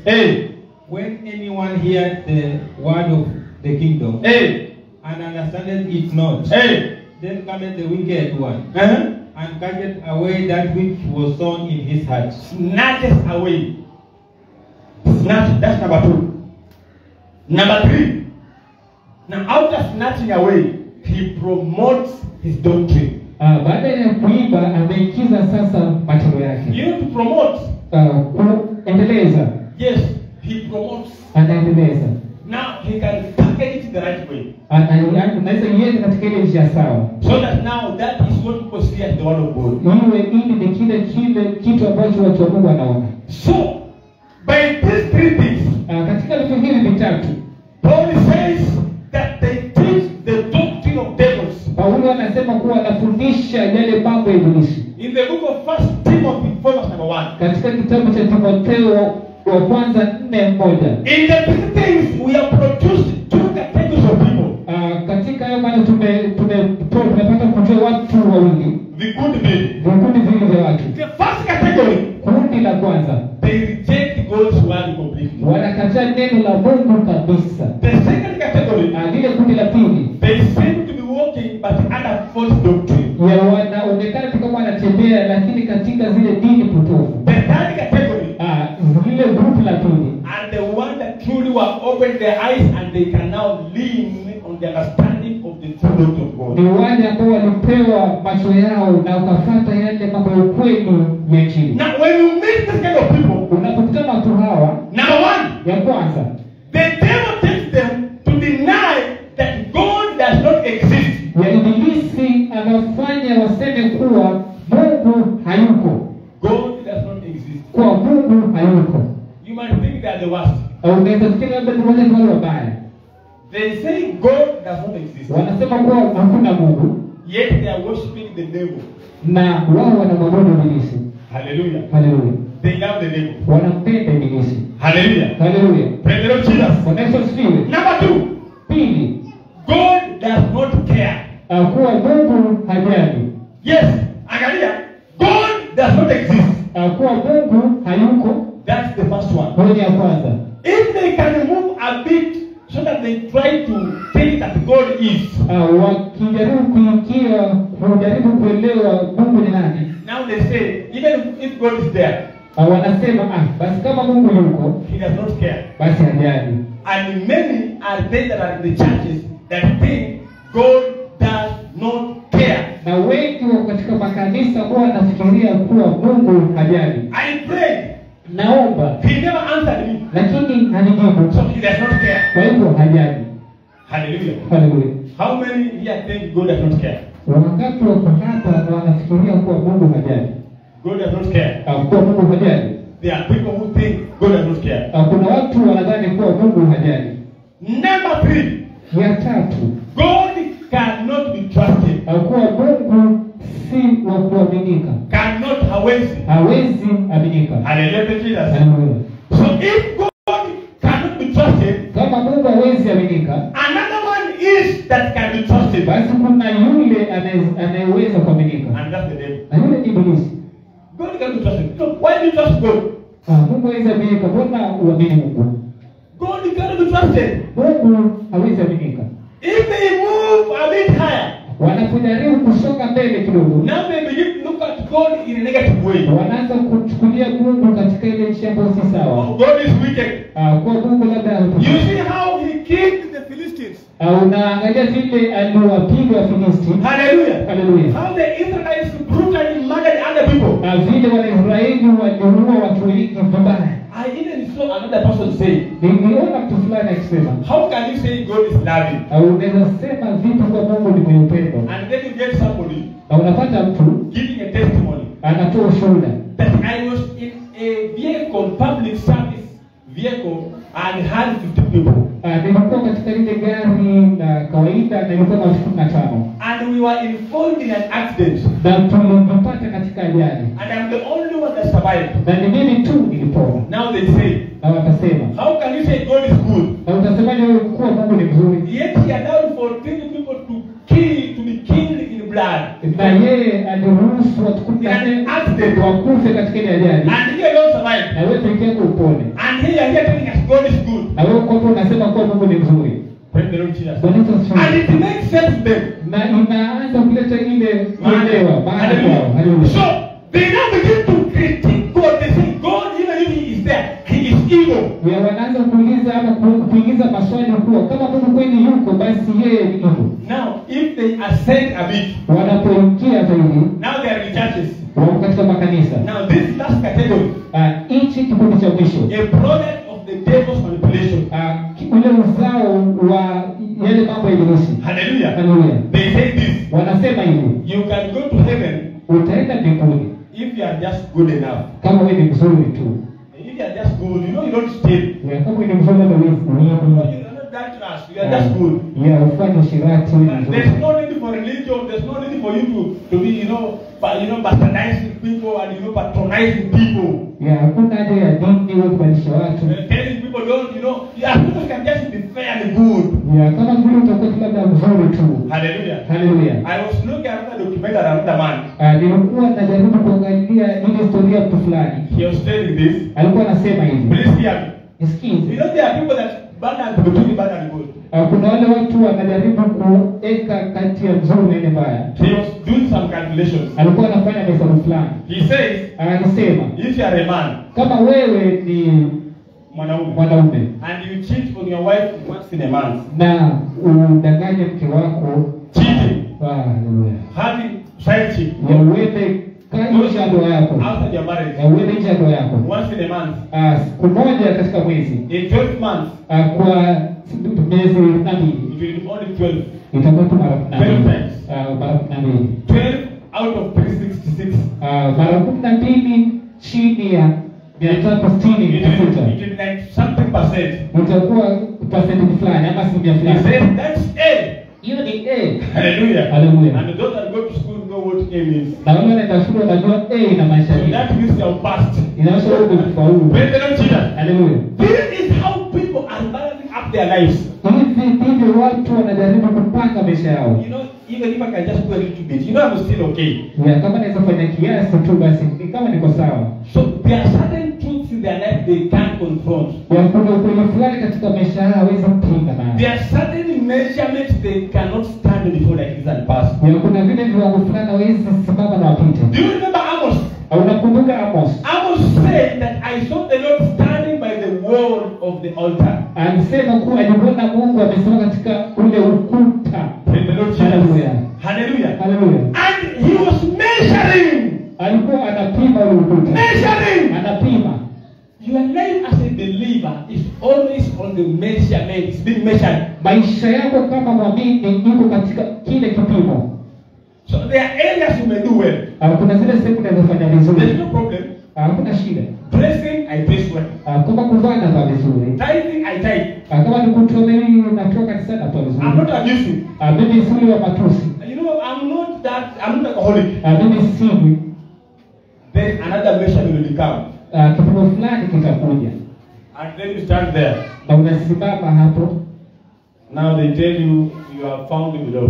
hey, When anyone hears the word of the kingdom hey, and understandeth it not, hey, then cometh the wicked one uh-huh. and catcheth away that which was sown in his heart. Snatches away. Snatch, that's number 2. Number 3. Now after snatching away, he promotes his doctrine. Baada ya kuiba ameikiza sasa matendo yake. You need to promote. Kuendeleza. Yes, he promotes. Anaendeleza. Now he can package it the right way. Anaweza iende katika ile njia sawa. So that now that is what people see as the word of God. Ili ni kile kitu ambacho watu wa Mungu wanaona. So by these 3 things, katika vitu hivi vitatu, Paul says that they teach the doctrine of devils. Paulo anasema kuwa anafundisha yale mambo ya ibilisi. In the book of 1 Timothy 4:1. Katika kitabu cha Timotheo wa kwanza 4:1. In the 3 things we have produced 2 categories of people. Katika hayo maana tumepata kujua watu wawili. Vikundi vile vya watu. The first category, kundi la kwanza, they reject God's word completely. Wanakataa neno la Mungu kabisa. The second category, Lile kundi la pili, they seem to be walking but under false doctrine. wanaonekana kama wanatembea lakini katika zile dini potofu. The third category, lile grupu la pili, and the one that truly were opened their eyes and they can now lean on the understanding of the true doctrine of God. ni wale ambao walipewa macho yao na wakafuata yale mambo ya ukweli ya Injili. Now when you meet this kind of people, Unapokutana watu hawa, number 1, ya kwanza, the devil takes them to deny that God does not exist. ya ibilisi anafanya waseme kuwa Mungu hayuko. God does not exist. Kwa Mungu hayuko. You might think they are the worst. Au unaweza fikiri labda ni wale wabaya. They say God does not exist. Wanasema kuwa hakuna Mungu, Yet they are worshiping the devil. na wao wanamwabudu ibilisi. Hallelujah. Haleluya. They love the devil. Wanampenda ibilisi. Hallelujah. Haleluya. Praise the Lord Jesus. Bwana Yesu asifiwe. Number 2, Pili, God does not care. kuwa Mungu hajali. Yes, angalia. God does not exist. Kuwa Mungu hayuko. That's the first one. Hoja ya kwanza. If they can move a bit so that they try to think that God is. Wakijaribu kuelewa Mungu ni nani. Now they say, even if God is there, wanasema basi kama Mungu yuko, he does not care. basi hajali. And many are they that are in the churches that think God does not care. Na wengi wako katika makanisa ambao wanafikiria kuwa Mungu hajali. I prayed. Naomba. He never answered me. Lakini hanijibu. So he does not care. Kwa hivyo hajali. Hallelujah. Hallelujah. How many here think God does not care? Wangapi wako hapa na wanafikiria kuwa Mungu hajali? God does not care. Kuwa Mungu hajali. There are people who think God does not care. Kuna watu wanadhani kuwa Mungu hajali. Number 3. Ya tatu, God cannot be trusted. kuwa Mungu si wa kuaminika. Cannot, Hawezi aminika. Hallelujah, Jesus. Hallelujah. So if God cannot be trusted, Kama Mungu hawezi aminika, another one is that can be trusted. basi kuna yule anayeweza kuaminika. And that's the devil. Na yule ni Ibilisi. God can be trusted. So why do you trust God? Mungu hawezi aminika, mbona uamini Mungu? God cannot be trusted. Mungu hawezi aminika. If they move a bit higher, Wanapojaribu kusonga mbele kidogo, now they begin to look at God in a negative way. wanaanza kuchukulia Mungu katika ile njia ambayo si sawa. Oh, God is wicked. Kwa Mungu labda You see how he killed the Philistines. unaangalia vile aliwapiga Wafilisti. Hallelujah. Hallelujah. How the Israelites brutally murdered other people. Vile Waisraeli waliua watu wengi vibaya. I even saw another person say, Niliona mtu fulani akisema, how can you say God is loving? unaweza sema vitu kwa Mungu ni mwenye upendo, And then you get somebody na unapata mtu giving a testimony anatoa ushuhuda that I was in a vehicle, public service vehicle, and had 50 people. Nilikuwa katika ile gari la kawaida na ilikuwa na watu 15. And we were involved in an accident. Na tulijipata katika ajali. And I'm the only one that survived. Na ni mimi tu nilipona. Now they say, Na watasema, how can you say God is good? na utasemaje wewe kuwa Mungu ni mzuri? Yet he allowed for 3 people to be killed in blood. Na yeye aliruhusu watu 14 wakufe katika ile ajali. And he alone survived. Na wewe pekee yako upone. And here you are telling us God is good. Na wewe kwa unasema kuwa Mungu ni mzuri. Praise the Lord Jesus. Bwana Yesu asifiwe. And it makes sense to them. Na inaanza kuleta ile kuelewa maana kwao. Haleluya. So they now begin to critique God. They say God, even if he is there, he is evil. Wanaanza kuuliza ama kuingiza maswali kuwa kama Mungu kweli yuko basi yeye ni hivyo. Now, if they ascend a bit, Wanapoingia zaidi, now they are in churches. wako katika makanisa. Now, this last category, Hichi kikundi cha mwisho, a product of the devil's manipulation. ule uzao wa yale mambo ya Ibilisi. Hallelujah. Haleluya. They say this. Wanasema hivi, You can go to heaven utaenda mbinguni if you are just good enough. kama wewe ni mzuri tu. If you are just good, you don't steal. Kama wewe ni mzuri hata wewe You are not dangerous. You are just good. ufanye shirati wewe ni There's mzuri. no need for religion. There's no need for you to be, bastardizing people and patronizing people. Hakuna haja ya dini wewe kubadilisha watu. Telling people people can just be fairly good. Kama vile utakuwa labda mzuri tu. Hallelujah. Hallelujah. I was looking at another documentary on another man. Nilikuwa najaribu kuangalia ile historia ya mtu fulani. He was telling this. Alikuwa anasema hivi. Please hear me. Nisikize. There are people that between bad and good. Kuna wale watu wanajaribu kuweka kati ya mzuri na ile mbaya. He was doing some calculations. Alikuwa anafanya hesabu fulani. He says, Anasema, if you are a man, kama wewe ni mwanaume and you cheat on your wife once in a month, na udanganye mke wako, cheating, haleluya, having side chick, ya uende nje ya ndoa yako, after your marriage, ya uende nje ya ndoa yako once in a month, siku moja katika mwezi, in 12 months, kwa miezi 12, it will be only 12. itakuwa tu mara 12 times. mara 12. 12 out of 366. Mara 12 chini ya 360 It will be like something percent. itakuwa percentage fulani ama asilimia He fulani. says that's A. Hiyo ni A. Hallelujah. Hallelujah. And those that go to school know what A means. Na wale wanaenda shule wanajua A inamaanisha So nini. that means you are past. Inaonyesha wewe umefaulu. Praise the Lord Jesus. Hallelujah. This is how people are balancing up their lives. Hivi ndivyo watu wanajaribu kupanga maisha yao. Even if I can just do a little bit, I'm still okay. Kama naweza fanya kiasi tu basi ni kama niko sawa. So there are certain truths in their life they can't confront. Kuna ukweli fulani katika maisha yao hawezi kupinga nayo. There are certain measurements they cannot stand before like this and pass. Kuna vile viwango fulani hawezi simama na wapite. Do you remember Amos? Unakumbuka Amos? Amos said that I saw the Lord standing by the wall of the altar. Alisema kuwa aliona Mungu amesimama katika ule ukuta. Praise the Lord Jesus. Hallelujah. Hallelujah. Hallelujah. And he was measuring. Alikuwa anapima ule ukuta. Measuring. Anapima. Your life as a believer is always on the measurement. It's being measured. Maisha yako kama mwamini iko katika kile kipimo. So there are areas you may do well. Kuna zile sehemu unazofanya There's vizuri. no problem. Hakuna shida. Dressing, I dress well. Kama kuvaa na vaa vizuri. Tithing, I tithe. Kama ni kutoa mimi natoka sana kwa vizuri. I'm not abusive. Mimi si wa matusi. You know, I'm not alcoholic. Mimi si. Then another measure will come. Kipimo fulani kitakuja. And then you stand there. Na unasimama hapo. Now they tell you you are found below.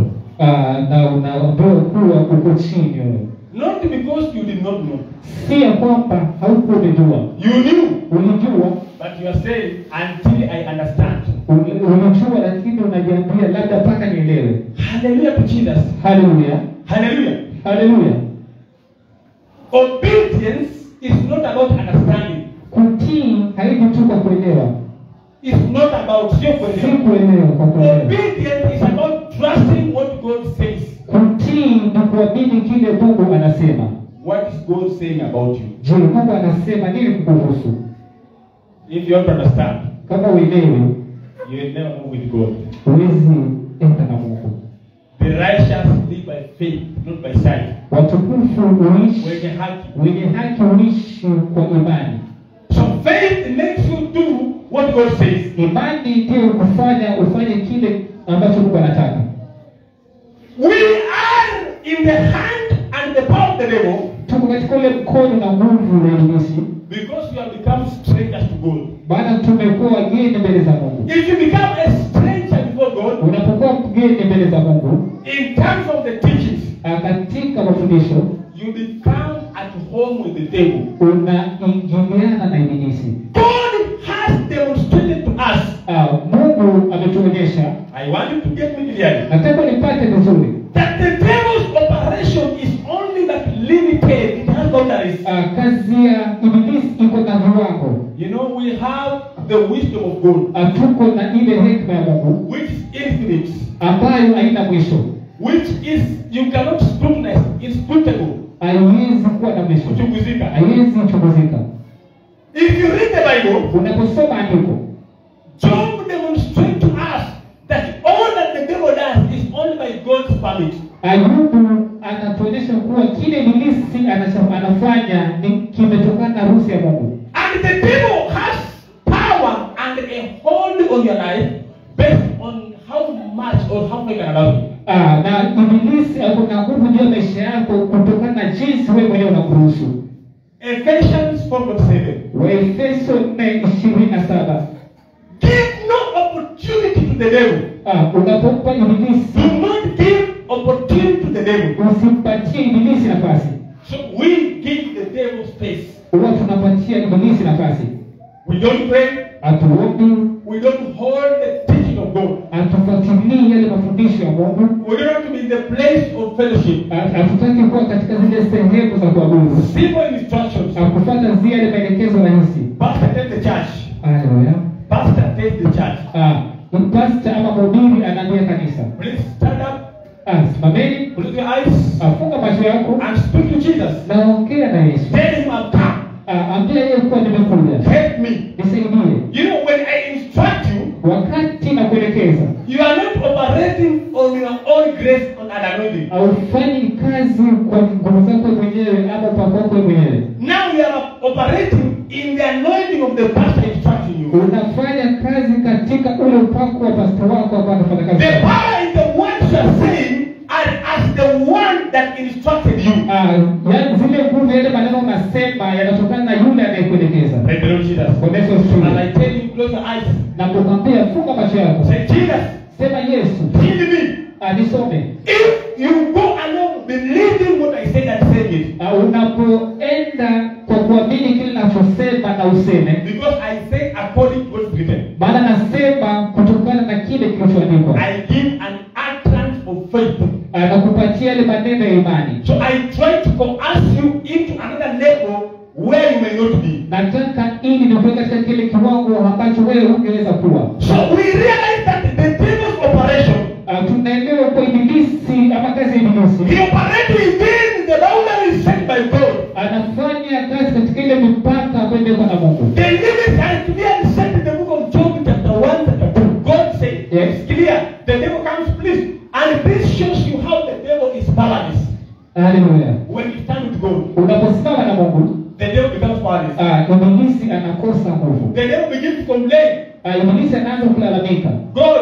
Na unaambiwa kuwa uko chini wewe. Not because you did not know. Si ya kwamba haukuwa umejua. You knew. Ulijua. But you are saying until I understand. Ulijua lakini unajiambia labda mpaka nielewe. Hallelujah to Jesus. Hallelujah. Hallelujah. Hallelujah. Obedience is not about understanding. Kutii haiji tu kwa kuelewa. It's not about Si kuelewa. kuelewa kwa kuelewa. Obedience is about trusting what God says. Kutii ni kuamini kile Mungu anasema. What is God saying about you? Je, Mungu anasema nini kukuhusu? If you want to understand, Kama uelewi, you will never move with God. huwezi enda na Mungu. The righteous live by faith, not by sight. Watukufu huishi, Wenye haki. wenye haki huishi kwa imani. So faith makes you do what God says. Imani ndio kufanya ufanye kile ambacho Mungu anataka. We are in the hand and the power of the devil Tuko katika ule mkono na nguvu ya ibilisi, because we have become strangers to God. maana tumekuwa wageni mbele za Mungu. If you become a stranger before God, Unapokuwa mgeni mbele za Mungu, in terms of the teachings, katika mafundisho, you become at home with the devil. unaingiliana na ibilisi. God has demonstrated to us. Mungu ametuonyesha, I want you to get me clearly. nataka nipate vizuri, That the devil's operation is only that limited. It has boundaries. kazi ya ibilisi iko na viwango. You know, we have the wisdom of God, Tuko na ile hekima ya Mungu which is infinite, ambayo haina mwisho, which is, you cannot scrutinize, inscrutable, haiwezi kuwa na mwisho, kuchunguzika. haiwezi chunguzika. If you read the Bible, Unaposoma andiko, Job demonstrates to us that all that the devil does is only by God's permit. Ayubu anatuonyesha kuwa kile ibilisi anafanya ni kimetokana na ruhusa ya Mungu. And the devil has power and a hold on your life based on how much or how much you can allow him. Na ibilisi ako na nguvu juu ya maisha yako kutokana na jinsi wewe mwenyewe unakuruhusu. Ephesians 4:7. Waefeso 4:27. Give no opportunity to the devil. Unapompa ibilisi, Do not give opportunity to the devil. usimpatie ibilisi nafasi. So we give the devil space. Huwa tunapatia ibilisi nafasi. We don't pray. Hatuombi, We don't hold the teaching of God. hatufuatilii yale mafundisho ya Mungu. We don't have to be in the place of fellowship. Hatutaki kuwa katika zile sehemu za kuabudu. Simple instructions. Kufuata zile maelekezo rahisi. Pastor tell the church. Haleluya. Pastor tell the church. Pastor ama mhubiri anaambia kanisa, Please stand up. simameni, Close your eyes. funga macho yako And speak to Jesus. na ongea na Yesu. Tell him I've come. Ambia yeye kuwa nimekuja, Help me. nisaidie. You know, when I instruct you, Wakati nakuelekeza, you are not operating on your own grace on an anointing. haufanyi kazi kwa nguvu zako mwenyewe ama upako wako mwenyewe. Now you are operating in the anointing of the pastor instructing you. Unafanya kazi katika ule upako wa pastor wako ambao anafanya kazi. The power in the words you are saying are as the one that instructed you. Yaani zile nguvu, yale maneno unasema yanatokana na yule anayekuelekeza. Praise the Lord Jesus. Bwana Yesu asifiwe. And I tell you, close your eyes. Na kukwambia funga macho yako. Say, Jesus, Sema Yesu, heal me. nisome. If you go along believing what I said and saying it, Unapoenda kwa kuamini kile ninachosema na useme, because I say according to what's written, maana nasema kutokana na kile kilichoandikwa. I give an utterance of faith. Anakupatia yale maneno ya imani. So I try to coerce you into another level where you may not be. Nataka ili nikuweke katika kile kiwango ambacho wewe hungeweza kuwa. So we realize that the devil's operation, Tunaelewa kwa ibilisi ama kazi ya ibilisi, he operates within the boundaries set by God. anafanya kazi katika ile mipaka ambayo imewekwa na Mungu. The limits are clearly set in the book of Job chapter 1, chapter 2. God says, Yes. it's clear. The devil comes, please. And this shows you how the devil is powerless. Unaposimama na Mungu, the devil becomes powerless. ibilisi anakosa nguvu. The devil begins to complain. Ibilisi anaanza kulalamika. God,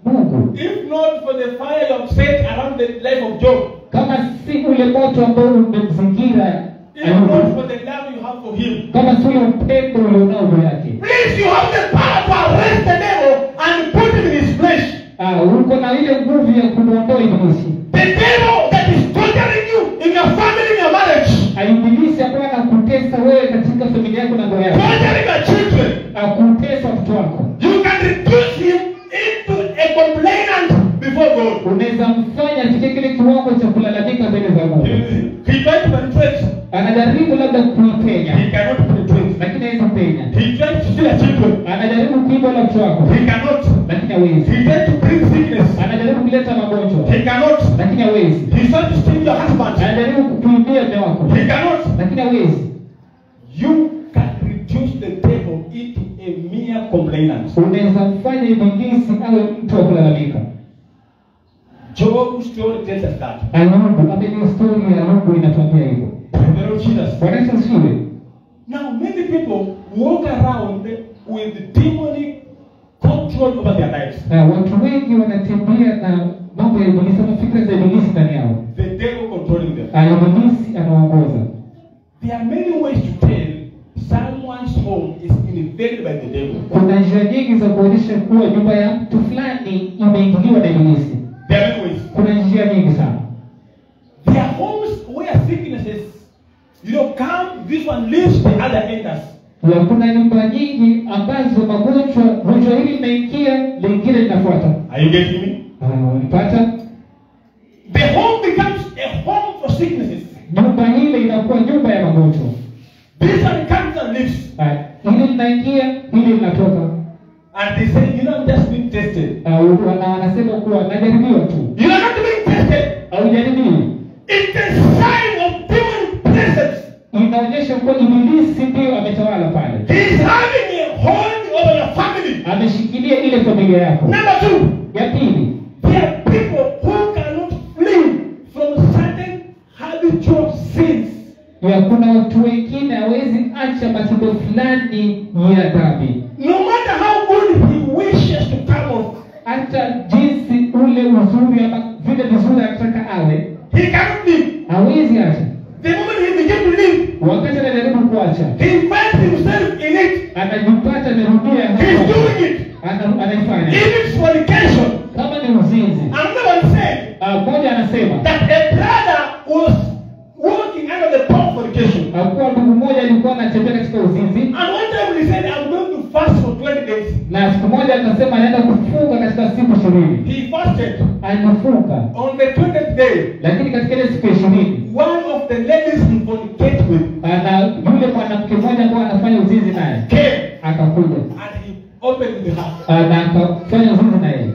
Mungu, if not for the fire you have set around the life of Job, kama si ule moto ambao umemzingira if not for the love you have for him, kama si ule upendo ulionao juu yake, please, you have the power to arrest the devil and put him in his flesh. uko na ile nguvu ya kumuondoa ibilisi. The devil that is torturing you in your family, in your marriage, Ibilisi ambaye anakutesa wewe katika familia yako na ndoa yako, torturing your children, akutesa mtoto wako, you can reduce him into a complainant before God. unaweza mfanya afike kile kiwango cha kulalamika mbele za Mungu. He tries to penetrate. Anajaribu labda kuipenya, He cannot penetrate. lakini hawezi penya. He tries to steal your children. Anajaribu kuiba wala mtoto wako, He cannot. lakini hawezi. He tries to bring sickness. Anajaribu kuleta magonjwa, He cannot. lakini hawezi. He tries to steal your husband. Anajaribu kukuibia mume wako, He cannot. lakini hawezi. You can reduce the devil into a mere complainant. Unaweza mfanya ibilisi awe mtu wa kulalamika. Job's story tells us that. Ayubu, ameni story ya Ayubu inatuambia hivyo. The Lord Jesus. Bwana Yesu asifiwe. Now, many people walk around with demonic control over their lives. Watu wengi wanatembea na mambo ya ibilisi na fikra za ibilisi ndani yao. The devil controlling them. Ibilisi anaongoza. There are many ways to tell someone's home is invaded by the devil. Kuna njia nyingi za kuonyesha kuwa nyumba ya mtu fulani imeingiliwa na ibilisi. There are many ways. Kuna njia nyingi sana. There are homes where sicknesses, come, this one leaves, the other enters. Kuna nyumba nyingi ambazo gonjwa hili linaingia, lingine linafuata. Are you getting me? Unapata? The home becomes a home for sicknesses. Nyumba ile inakuwa nyumba ya magonjwa. This one comes and leaves. Hili linaingia, hili linatoka. And they say, I'm just being tested. Wanasema kuwa najaribiwa tu. You are not being tested. Haujaribiwi. It's a sign of demon presence. Inaonyesha kuwa ibilisi ndio ametawala pale. He is having a hold over your family. Ameshikilia ile familia yako. Number two. Ya pili, There are people who cannot flee from certain habitual sins. kuna watu wengine hawezi acha matendo fulani ya dhambi. No matter how good he wishes to come off, Hata jinsi ule uzuri ama vile vizuri anataka awe, he cannot live. hawezi acha. The moment he begins to live, Wakati anajaribu kuacha, he finds himself in it. anajipata amerudia He's hapo. doing it. Anaifanya. Even fornication. Kama ni uzinzi. Another one said Mmoja anasema that a brother was walking under the power of fornication. akuwa ndugu mmoja alikuwa anatembea katika uzinzi, And one time he said, I'm going to fast for 20 days. na siku moja akasema anaenda kufunga katika siku 20. He fasted. Alifunga. On the 20th day, Lakini katika ile siku 20, one of the ladies he fornicated with na yule mwanamke mmoja ambaye anafanya uzinzi naye came akakuja and he opened the house. na akafanya uzinzi naye.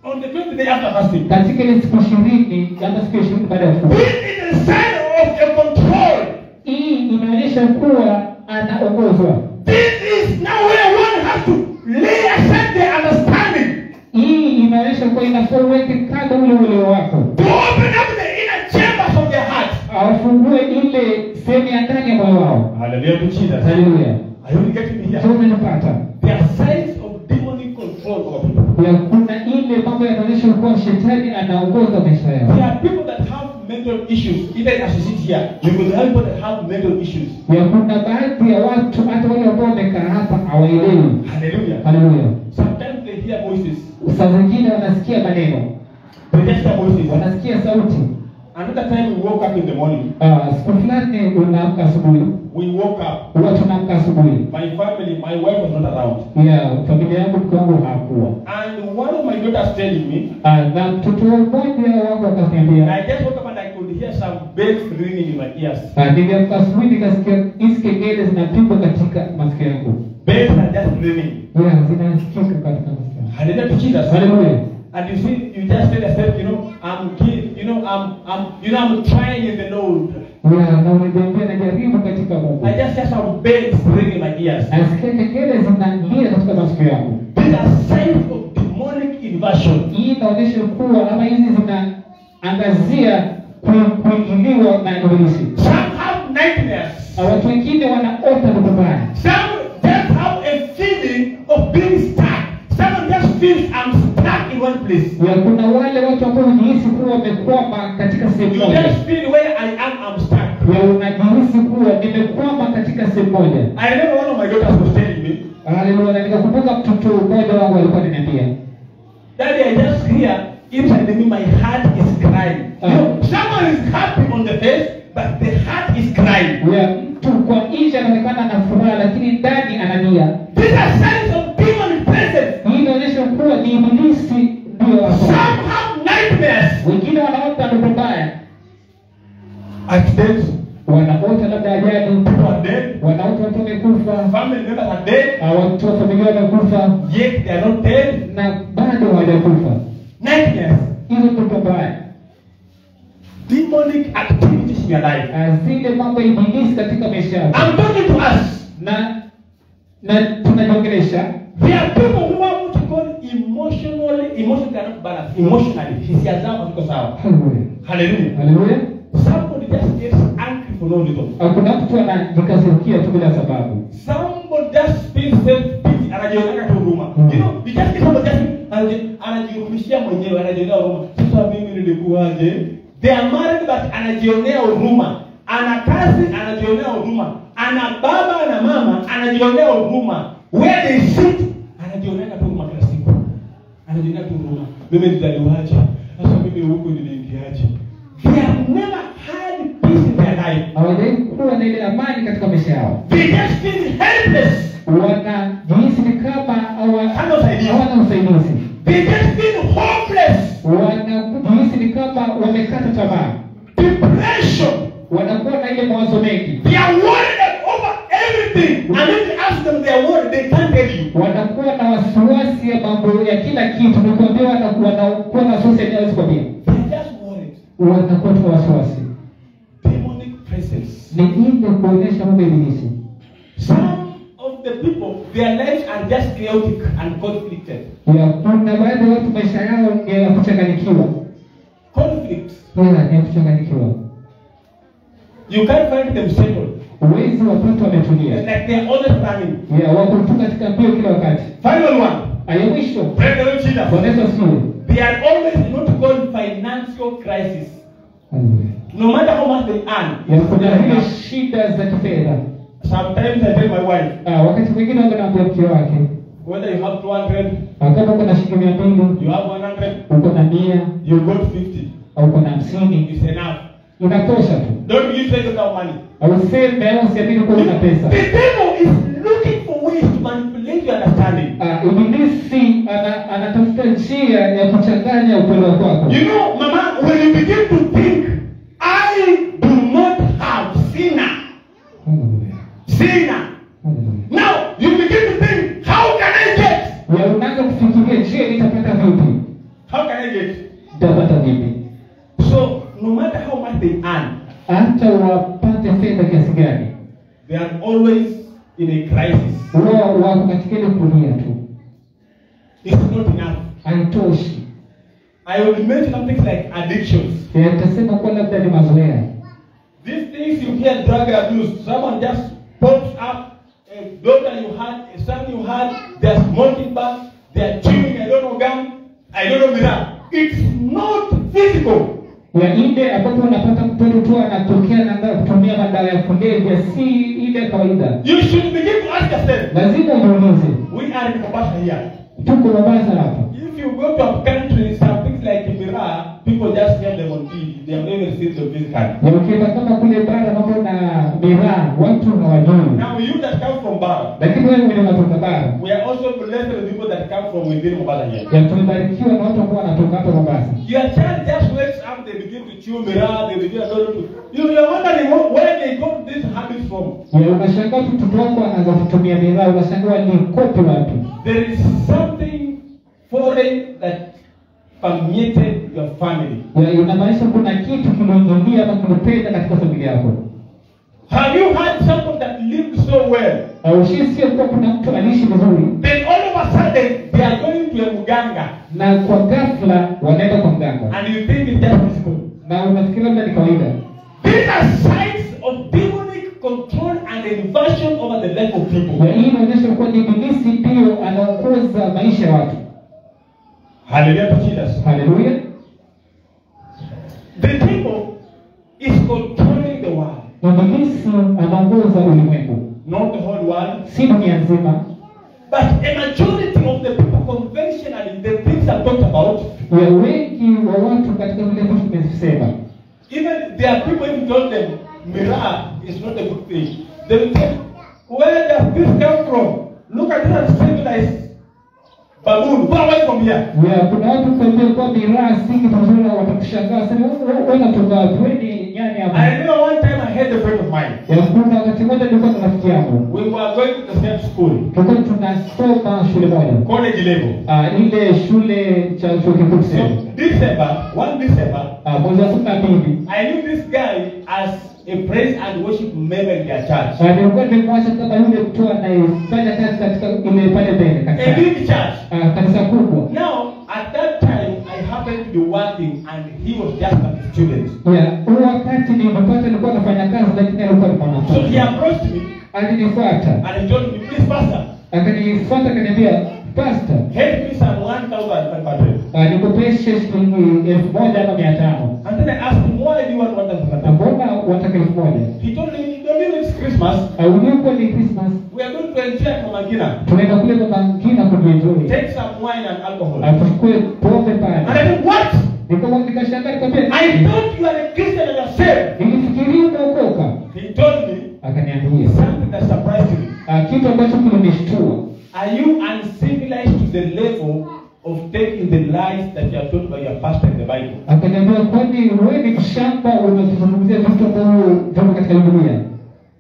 On the 20th day after fasting. Katika ile siku 20 ama siku 20 baada ya kufunga. This is a sign of a control. Hii inaonyesha kuwa anaongozwa. This is now where one has to lay aside the understanding. Hii inaonyesha kuwa inafaa uweke kando ule uelewa wako. To open up the inner chambers of their heart. Awafungue ile sehemu ya ndani ya moyo wao. Hallelujah to Jesus. Haleluya. Are you getting me here? Sio unanipata? There are signs of demonic control over people. Kuna ile mambo yanaonyesha kuwa shetani anaongoza maisha yao. There are people that have mental issues. Even as you sit here, you will have people that have mental issues. Kuna baadhi ya watu hata wale ambao wamekaa hapa hawaelewi. Hallelujah. Haleluya. Sometimes they hear voices. Saa zingine wanasikia maneno. They just hear voices. Wanasikia sauti. Another time we woke up in the morning. Siku fulani unaamka asubuhi. We woke up. Huwa tunaamka asubuhi. My family, my wife was not around. Familia yangu mke wangu hakuwa. And one of my daughters telling me. Na mtoto mmoja wangu akaniambia. I just woke up and I could hear some bells ringing in my ears. Niliamka asubuhi nikasikia hizi kengele zinapigwa katika masikio yangu. Bells are just ringing. Zinasikika katika masikio. Hallelujah to Jesus. Hallelujah. And you see, you just tell yourself, I'm trying in the Lord. Na unaniambia najaribu katika Mungu. I just hear some bells ringing in my ears. Nasikia kengele zinalia katika masikio yangu. These are signs of demonic invasion. Hii inaonyesha kuwa ama hizi zinaangazia kuingiliwa na ibilisi. Some have Watu wengine wanaota ndoto mbaya. Some just have a feeling of being stuck. Someone just feels I'm stuck in one place. Ya kuna wale watu ambao wanahisi kuwa wamekwama katika sehemu You moja. just feel where I am, I'm stuck. Ya unajihisi kuwa nimekwama katika sehemu moja. I remember one of my daughters was telling me, Haleluya, na nikakumbuka mtoto mmoja wangu alikuwa ananiambia, Daddy, I just hear inside me my heart is crying. You know, someone is happy on the face, but the heart is crying. ya mtu kwa nje anaonekana ana furaha lakini ndani analia. These are signs of demon presence. Hii inaonyesha kuwa ni ibilisi ndio hapo. Some have nightmares. Wengine wanaota ndoto mbaya. Accidents. Wanaota labda ajali, People are dead. wanaota watu wamekufa, Family members are dead. watu wa familia wamekufa Yet they are not dead. na bado hawajakufa. Nightmares. Hizo ndoto mbaya. Demonic activities in your life. Zile mambo ya ibilisi katika maisha yako. I'm talking to us. Na tunajiongelesha. There are people who are what you call emotionally cannot balance. Emotionally, hisia zao haziko sawa. Haleluya. Hallelujah. Haleluya. Somebody just gets angry for no reason. Kuna mtu anajikasirikia tu bila sababu. Somebody just feels self-pity, anajiona tu huruma. You know, you just get somebody just anajirumishia mwenyewe, anajionea huruma. Sasa mimi nilikuwaje? They are married but anajionea huruma. Ana kazi, anajionea huruma. Ana baba na mama, anajionea huruma. Where they sit, anajionea tu huruma kila siku. Anajionea tu huruma. Mimi nitaliwaje? Sasa mimi huko niliingiaje? They have never had peace in their life. Hawajai kuwa na ile amani katika maisha yao. They just feel helpless. Wanajihisi ni kama Hana usaidizi. hawana usaidizi. They just feel hopeless. Wanajihisi ni kama wamekata tamaa. Depression. Wanakuwa na ile mawazo mengi. They are worried over everything. And if you ask them they are worried, they can't tell you. Wanakuwa na wasiwasi ya mambo ya kila kitu. Nikwambia wanakuwa na wasiwasi ya kila kitu. They are just worried. Wanakuwa na wasiwasi. Demonic presence. Ni ile kuonyesha mambo ya ibilisi. Some of the people, their lives are just chaotic and conflicted. Ya kuna baadhi ya watu maisha yao ni ya kuchanganyikiwa. Conflict. Ni kuchanganyikiwa. You can't find them settled. Uwezi watoto wametulia. It's like they are always running. Wako tu katika mbio kila wakati. Final one. Aya mwisho. Pray the Lord Jesus. Bwana Yesu asifiwe. They are always not called financial crisis. Haleluya. No matter how much they earn. Ya kuna zile shida za kifedha. Sometimes I tell my wife, Wakati mwingine wako na mke wake. whether you have 200, Kama uko na shilingi 200, you have 100, uko na 100, you got 50. au uko na 50, It's enough. inatosha tu. Don't believe that you don't have money. Useme au usiamini kuwa una pesa. The devil is looking for ways to manipulate your understanding. Ibilisi anatafuta njia ya kuchanganya ukweli wako. You know, Mama, when you begin to think, I do not have sinner. Sinner. Now, you begin to think, how can I get? Ya unaanza kufikiria, je, nitapata vipi? How can I get? Nitapata vipi? So, no matter how much they earn, Hata wapate fedha kiasi gani, they are always in a crisis. wao wako katika ile kulia tu. It's not enough. Haitoshi. I will mention something like addictions. Nitasema kuwa labda ni mazoea. These things you hear, drug abuse. Someone just pops up, a daughter you had, a son you had, they're smoking back, they're chewing, I don't know gum, I don't know mirror. It's not physical. Ya ile ambapo unapata mtoto tu anatokea na kutumia madawa ya kulevya, si ile kawaida. You should begin to ask yourself. Lazima ujiulize. We are in Mombasa here. Tuko Mombasa hapa. If you go to a country, some things like Mirror, people just hear them on TV. They have never seen them physically. Na ukienda kama kule bara mambo na miraa, watu hawajui. Now you that come from Bara, Lakini wewe ni unatoka bara. we are also blessed with people that come from within Mombasa here. Ya tumebarikiwa na watu ambao wanatoka hapa Mombasa. Your child just wakes up, they begin to chew Mirror, they begin to you're wondering where they got this habit from. Ya unashangaa mtoto wako anaanza kutumia miraa, unashangaa ni kopi wapi. There is something foreign that permeated your family. Ya inamaanisha kuna kitu kimeingilia ama kimependa katika familia yako. Have you had someone that lived so well? Au sio kwa kuna mtu anaishi vizuri. Then all of a sudden they are going to a muganga. Na kwa ghafla wanaenda kwa mganga. And you think it's just physical. Na unafikiri labda ni kawaida. These are signs of demonic control life of people. Na hii inaonyesha kuwa ni ibilisi ndio anaongoza maisha ya watu. Hallelujah to Jesus. Haleluya. The devil is controlling the world. Ibilisi anaongoza ulimwengu. Not the whole world. Si dunia nzima. But a majority of the people conventionally, the things I've talked about, Ya wengi wa watu katika vile vitu tumesema. even there are people who told them mirror is not a good thing. They will say, where does this come from? Look at this civilized baboon. Go away from here. Ya kuna watu kwambia kwa miraa si kitu nzuri, watakushangaa sema wewe unatoka wapi? Wewe ni nyani hapa. I remember one time I had a friend of mine. Ya kuna wakati mmoja nilikuwa na rafiki yangu. We were going to the same school, Tulikuwa tunasoma shule moja. college level. Ile shule cha chuo kikuu So tuseme. one December, Mwezi wa 12. I knew this guy as a praise and worship member in their church. Nilikuwa nimemwacha kama yule mtu anayefanya kazi katika ile pale mbele A katika big church. kanisa kubwa. Now, at that time, I happened to be working and he was just a student. Huo wakati nilipata nilikuwa nafanya kazi lakini alikuwa ni So he mwanafunzi. approached me Alinifuata. and he told me, please, Pastor, Akanifuata akaniambia, "Pastor, help me some 1,500. nikopeshe shilingi 1,500." And then I asked him, why do you want 1,500? Mbona wataka 1,000? He told me, don't you know it's Christmas? Uliokuwa ni Christmas. We are going to enjoy Mama Ngina. Tunaenda kule kwa Mangina kuenjoy. Take some wine and alcohol. Tuchukue pombe pale. And I said, what? Nikashangaa nikamwambia, I thought you are a Christian and you are saved. nilifikiria umeokoka. He told me Akaniambia something that surprised me. kitu ambacho kilinishtua. Are you uncivilized to the level of taking the lies that you are told by your pastor in the Bible? Akaniambia, kwani wewe ni mshamba unazungumzia vitu ambavyo viko katika Biblia?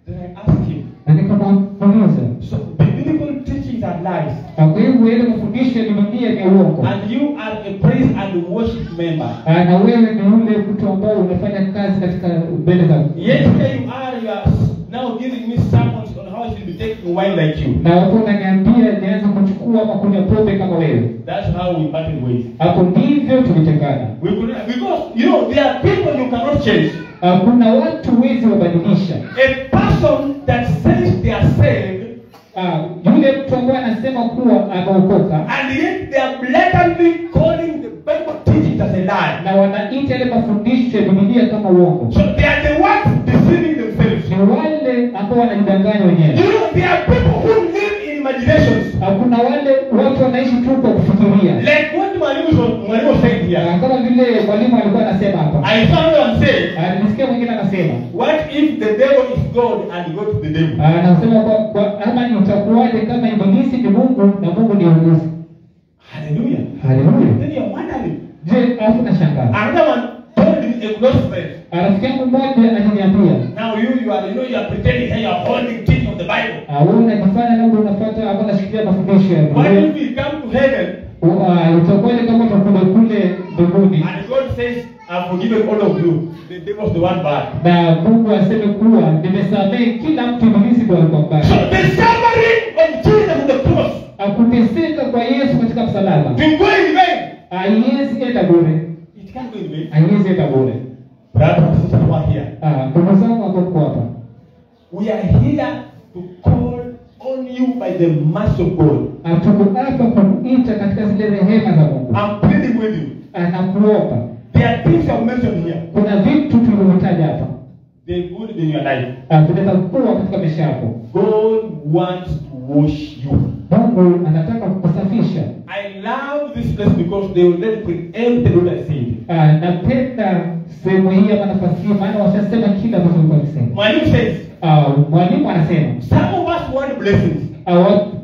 Then I asked him, Na nikamuuliza, so biblical teachings are lies, kwa hivyo ile mafundisho ya Biblia ni uongo. and you are a praise and worship member. Na wewe ni yule mtu ambao unafanya kazi katika mbele za Yet here you are now giving me sermons on how I should be taking wine like you. na watu wananiambia nianze kuchukua ama kunywa pombe kama wewe. That's how we parted ways. Hapo ndivyo tulitengana. We could, because you know there are people you cannot change. Kuna watu wezi wabadilisha. A person that says they are saved, Yule mtu ambaye anasema kuwa ameokoka and yet they are blatantly calling the Bible teaching as a lie. na wanaita ile mafundisho ya Biblia kama uongo. So they are the ones deceiving themselves. Ni wale ambao wanajidanganya wenyewe. You know, there are people who live in imaginations. Kuna wale watu wanaishi tu kwa kufikiria. Like what Mwalimu said here. Kama vile mwalimu alikuwa anasema hapa. I found one say, Nilisikia mwingine anasema, what if the devil is God and go to the devil? anasema kwa ama ni utakuwaje kama ibilisi ni Mungu na Mungu ni ibilisi. Hallelujah. Hallelujah. Then you're wondering. Je, afu nashangaa. Another one told me a close friend. Rafiki yangu mmoja aliniambia, Now you are pretending that you are holding teaching of the Bible. wewe unajifanya labda unafuata au unashikilia mafundisho ya What Biblia. if we come to heaven Utakuwaje kama utakuja kule mbinguni and God says, I've forgiven all of you. The devil's the one bad. na Mungu aseme kuwa nimesamehe kila mtu, ibilisi ndio alikuwa mbaya. So the suffering of Jesus on the cross, Kuteseka kwa Yesu katika msalaba to go in vain. haiwezi enda bure. It can't go in vain. Haiwezi enda bure. Brother and sister who are here, Ndugu zangu ambao mko hapa, we are here to call on you by the mercy of God. tuko hapa kukuita katika zile rehema za Mungu. I'm pleading with you. Na kuomba. There are things I've mentioned here. Kuna vitu tulivyotaja hapa. They're good in your life. Vinaweza kuwa katika maisha yako. God wants to wash you. Mungu anataka kukusafisha. I love this place because they already preempted what I said. Napenda sehemu hii ama nafasi hii maana washasema kila ambacho nilikuwa nisema. Mwalimu says, mwalimu anasema, some of us want blessings.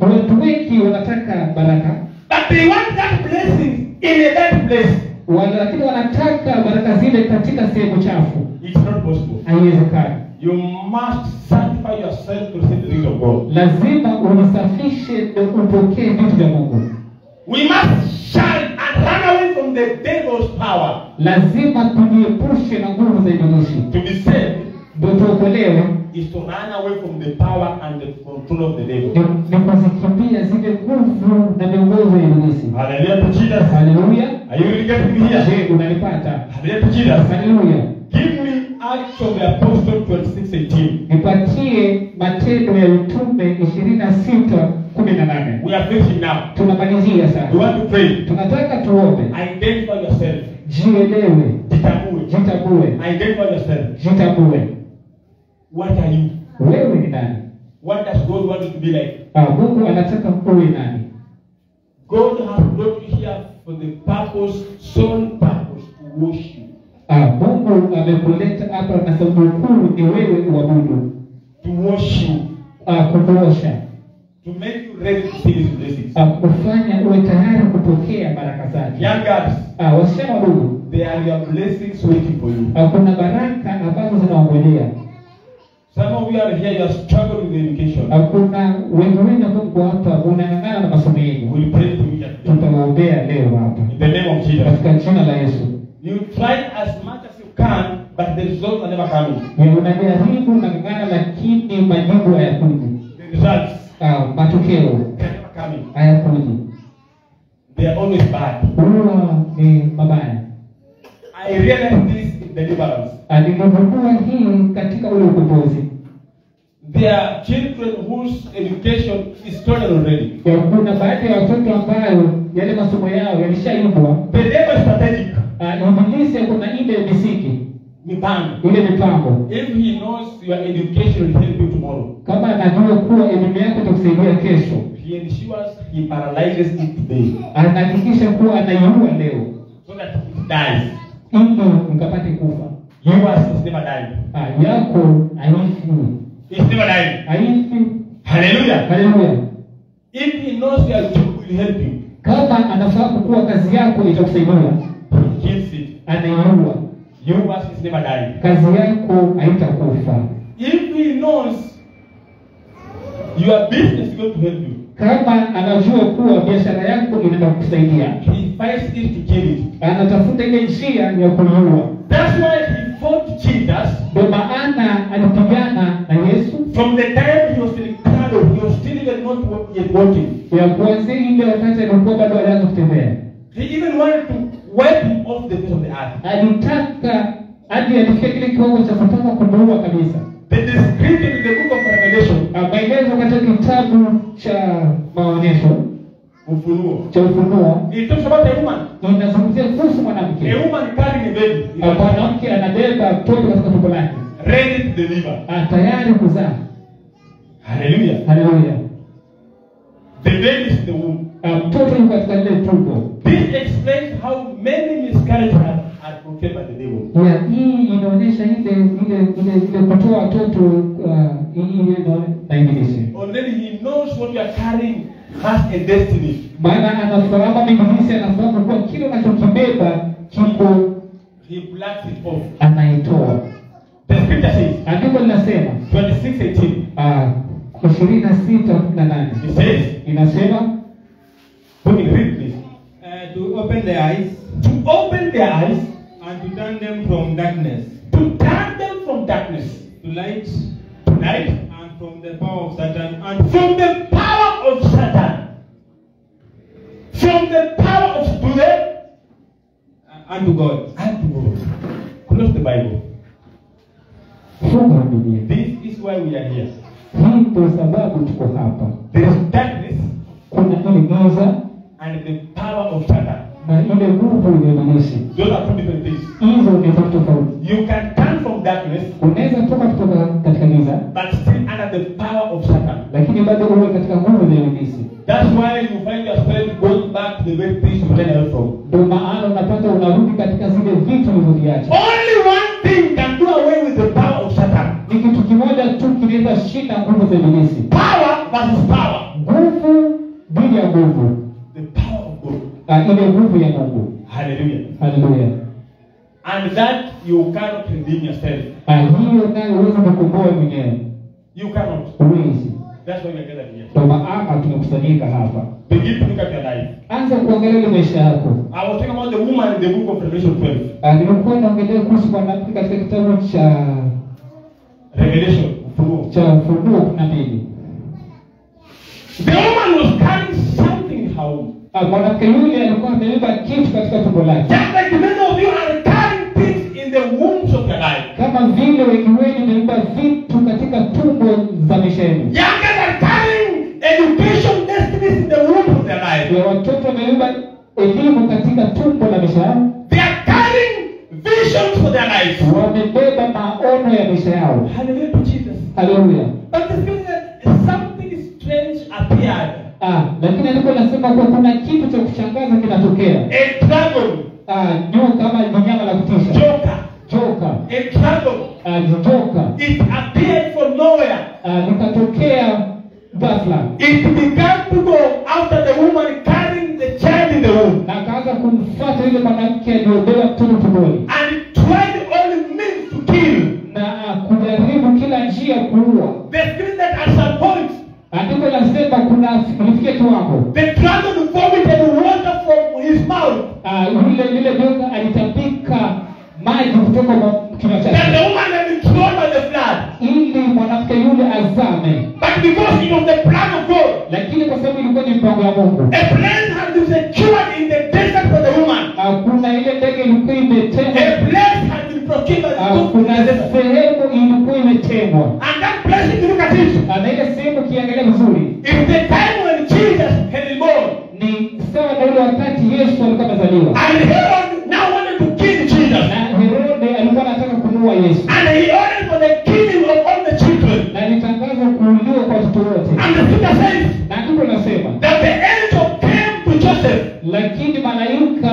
Watu wengi wanataka baraka. But they want that blessing in a bad place. Lakini wanataka baraka zile katika sehemu chafu. It's not possible. Haiwezekani. You must sanctify yourself to receive the things of God. Lazima ujisafishe ndio upokee vitu vya Mungu. We must shun and run away from the devil's power. Lazima tujiepushe na nguvu za ibilisi. To be saved Ndio tuokolewe is to run away from the power and the control of the devil. ni kuzikimbia zile nguvu na miongozo ya ibilisi. Hallelujah to Jesus. Hallelujah. Are you really getting me here? Je, unanipata? Hallelujah to Jesus. Hallelujah. Give me Acts of the Apostles 26:18. Nipatie Matendo ya Mitume 26:18. We are finishing now. Tunamalizia We sasa. want to pray. Tunataka tuombe. Identify yourself. Jielewe, Jitambue. jitambue, Identify yourself. jitambue. What are you? Wewe ni nani? What does God want you to be like? Mungu anataka uwe nani? God has brought you here for the purpose, sole purpose, to worship you. Mungu amekuleta hapa na sababu kuu ni wewe uabudu. To worship you. Kukuosha. To make you ready to see His blessings. Kufanya uwe tayari kupokea baraka zake. Young girls, Wasichana wadogo, there are your blessings waiting for you. kuna baraka ambazo zinaongojea. Some of you are here, you are struggling with education. Kuna wengi wenu Mungu hapa unang'ang'ana na masomo yenu. We pray for you today. Tutawaombea leo hapa. In the name of Jesus. Katika jina la Yesu. You try as much as you can, but the results are never coming. Unajaribu na ng'ang'ana lakini majibu hayakuji. The results Matokeo are never coming. hayakuji. They are always bad. Huwa ni mabaya. I realized this in deliverance. Aligundua hii katika ule ukombozi. There are children whose education is stolen already. Kuna baadhi ya watoto ambayo yale masomo yao yalishaibwa. The devil is strategic. Ibilisi kuna ile misiki, Mipango. ile mipango. If he knows your education will help you tomorrow, Kama anajua kuwa elimu yako itakusaidia kesho, he ensures he paralyzes it today anahakikisha kuwa anaiua leo so that it dies. ili mkapate kufa. Yours is never dying. Yako haifi. It's never dying. Haifi. Hallelujah. Haleluya. If he knows your job will help you, Kama anafahamu kuwa kazi yako itakusaidia, he kills it. anaiua. Yours is never dying. Kazi yako haitakufa. If he knows your business is going to help you, Kama anajua kuwa biashara yako inaenda kukusaidia, he fights it to kill it. anatafuta ile njia ya kuiua. That's why he fought Jesus. Ndio maana alipigana na Yesu From the time he was in Ricardo, he was still even not yet walking. ya kuanzia ile wakati alikuwa bado alianza kutembea. He even wanted to wipe him off the face of the earth. Alitaka hadi alifikia kile kiwango cha kutaka kumuua kabisa. The description in the book of Revelation, Maelezo katika kitabu cha Maonyesho Ufunuo, cha Ufunuo it talks about a woman. inazungumzia kuhusu mwanamke. A woman carrying a baby. Mwanamke anabeba mtoto katika tumbo lake, Ready to deliver. tayari kuzaa. Hallelujah. Haleluya. The baby is in the womb. Mtoto yuko katika ile tumbo. This explains how many miscarriages are proclaimed by the devil. Hii inaonyesha ile kutoa watoto ile na Ibilisi. Already he knows what you are carrying has a destiny. Maana anafahamu Ibilisi, anafahamu kwa kile unachokibeba kiko, He blacks it off. anaitoa. The scripture says, Andiko linasema 26:18. 26:18 It says, inasema, put it, read please. To open their eyes To open their eyes, and to turn them from darkness to turn them from darkness to light, to light, and from the power of Satan and from the power of Satan, from the power of today, unto God. and to God. Close the Bible. funga Biblia. This is why we are here. Hii ndio sababu tuko hapa. There is darkness Kuna ile giza and the power of Satan. na ile nguvu ya Ibilisi. Those are two different things. Hizo ni vitu tofauti. You can turn from darkness, Unaweza toka kutoka katika giza, but still under the power of Satan. lakini bado uwe katika nguvu za Ibilisi. That's why you find yourself going back to the very things you ran away from. Ndio maana unapata unarudi katika zile vitu ulivyoviacha. Only one thing can do away with the power of Satan. Ni kitu kimoja tu kinaweza shinda nguvu za Ibilisi. Power versus power. Nguvu dhidi ya nguvu. The power of God. Ile nguvu ya Mungu. Hallelujah. Haleluya. And that you cannot redeem yourself. Hiyo nayo huwezi kukomboa mwenyewe. You cannot. Huwezi. That's why we are gathered here. Ndio maana tumekusanyika hapa. Begin to look at your life. Anza kuangalia maisha yako. I was talking about the woman in the book of Revelation 12. Nilikuwa naongelea kuhusu mwanamke katika kitabu cha Revelation. Ufunuo. Ufunuo 12. The woman was carrying something in her womb. Mwanamke yule alikuwa amebeba kitu katika tumbo lake. Just like many of you are carrying things in the wombs of your life. Kama But the thing that something strange appeared. Lakini andiko linasema kwa kuna kitu cha kushangaza kinatokea. A dragon. Nyoka kama mnyama la kutisha. Joka. A dragon. Joka. It appeared from nowhere. Likatokea ghafla. It began to go after the woman carrying the child in the womb. Na akaanza kumfuata yule mwanamke aliyebeba mtoto tumboni. And it tried all means to kill. Na kujaribu kila njia kuua. The thing that at some point, andiko linasema kuna kufikia kiwango. The dragon vomited water from his mouth. Yule joka alitapika maji kutoka kwa kinywa chake. Then the woman had been thrown by the flood. Ili mwanamke yule azame. But because it was the plan of God. Lakini kwa sababu ilikuwa ni mpango ya Mungu. A plane had been secured in the desert for the woman. Kuna ile ndege ilikuwa imetengwa. A place had been procured by God. Kuna sehemu ilikuwa imetengwa. And that place, if you look at it, na ile sehemu kiangalia vizuri. It's the time when Jesus had been born. Ni sawa na ule wakati Yesu alikuwa amezaliwa. And Herod now wanted to kill Jesus. Na Herode alikuwa anataka kumuua Yesu. And he ordered for the killing of all the children. Na alitangazwa kuuliwa kwa watoto wote. And the scripture says, na ndipo nasema that the angel came to Joseph. Lakini malaika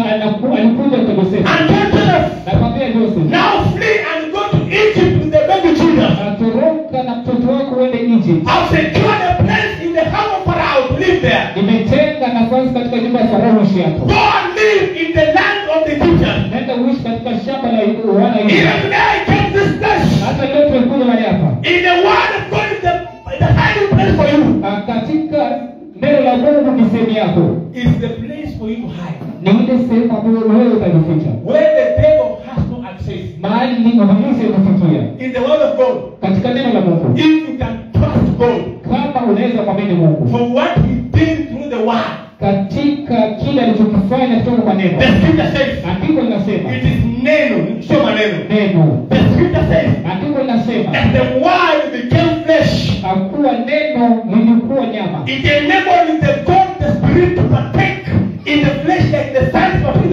alikuja kwa Joseph. And told Joseph, na kwambia Joseph, now flee and go to Egypt with the baby Jesus. Atoroka na mtoto wako uende Egypt. I'll secure a place in the house of Pharaoh to live there. Nimetenga nafasi katika nyumba ya Farao ishi hapo. Go and live in the land of the Egyptians. Nenda uishi katika shamba la wana Even today I came to this place. Hata leo tumekuja mahali hapa. In the word of God is the hiding place for you. Katika neno la Mungu ni sehemu yako. It's the place for you to hide. Ni ile sehemu ambayo wewe utajificha. Where the devil has no access. Mahali unaruhusiwa kufikia. In the word of God. Katika neno la Mungu. If you can trust God. Kama unaweza kuamini Mungu. For what he did through the word. Katika kile alichokifanya kutoka kwa neno. The scripture says. Andiko linasema. It is neno, sio maneno. Neno. The scripture says. Andiko linasema. And the word became flesh. Akuwa neno lilikuwa nyama. It enabled the God, the spirit to partake in the flesh like the sons partake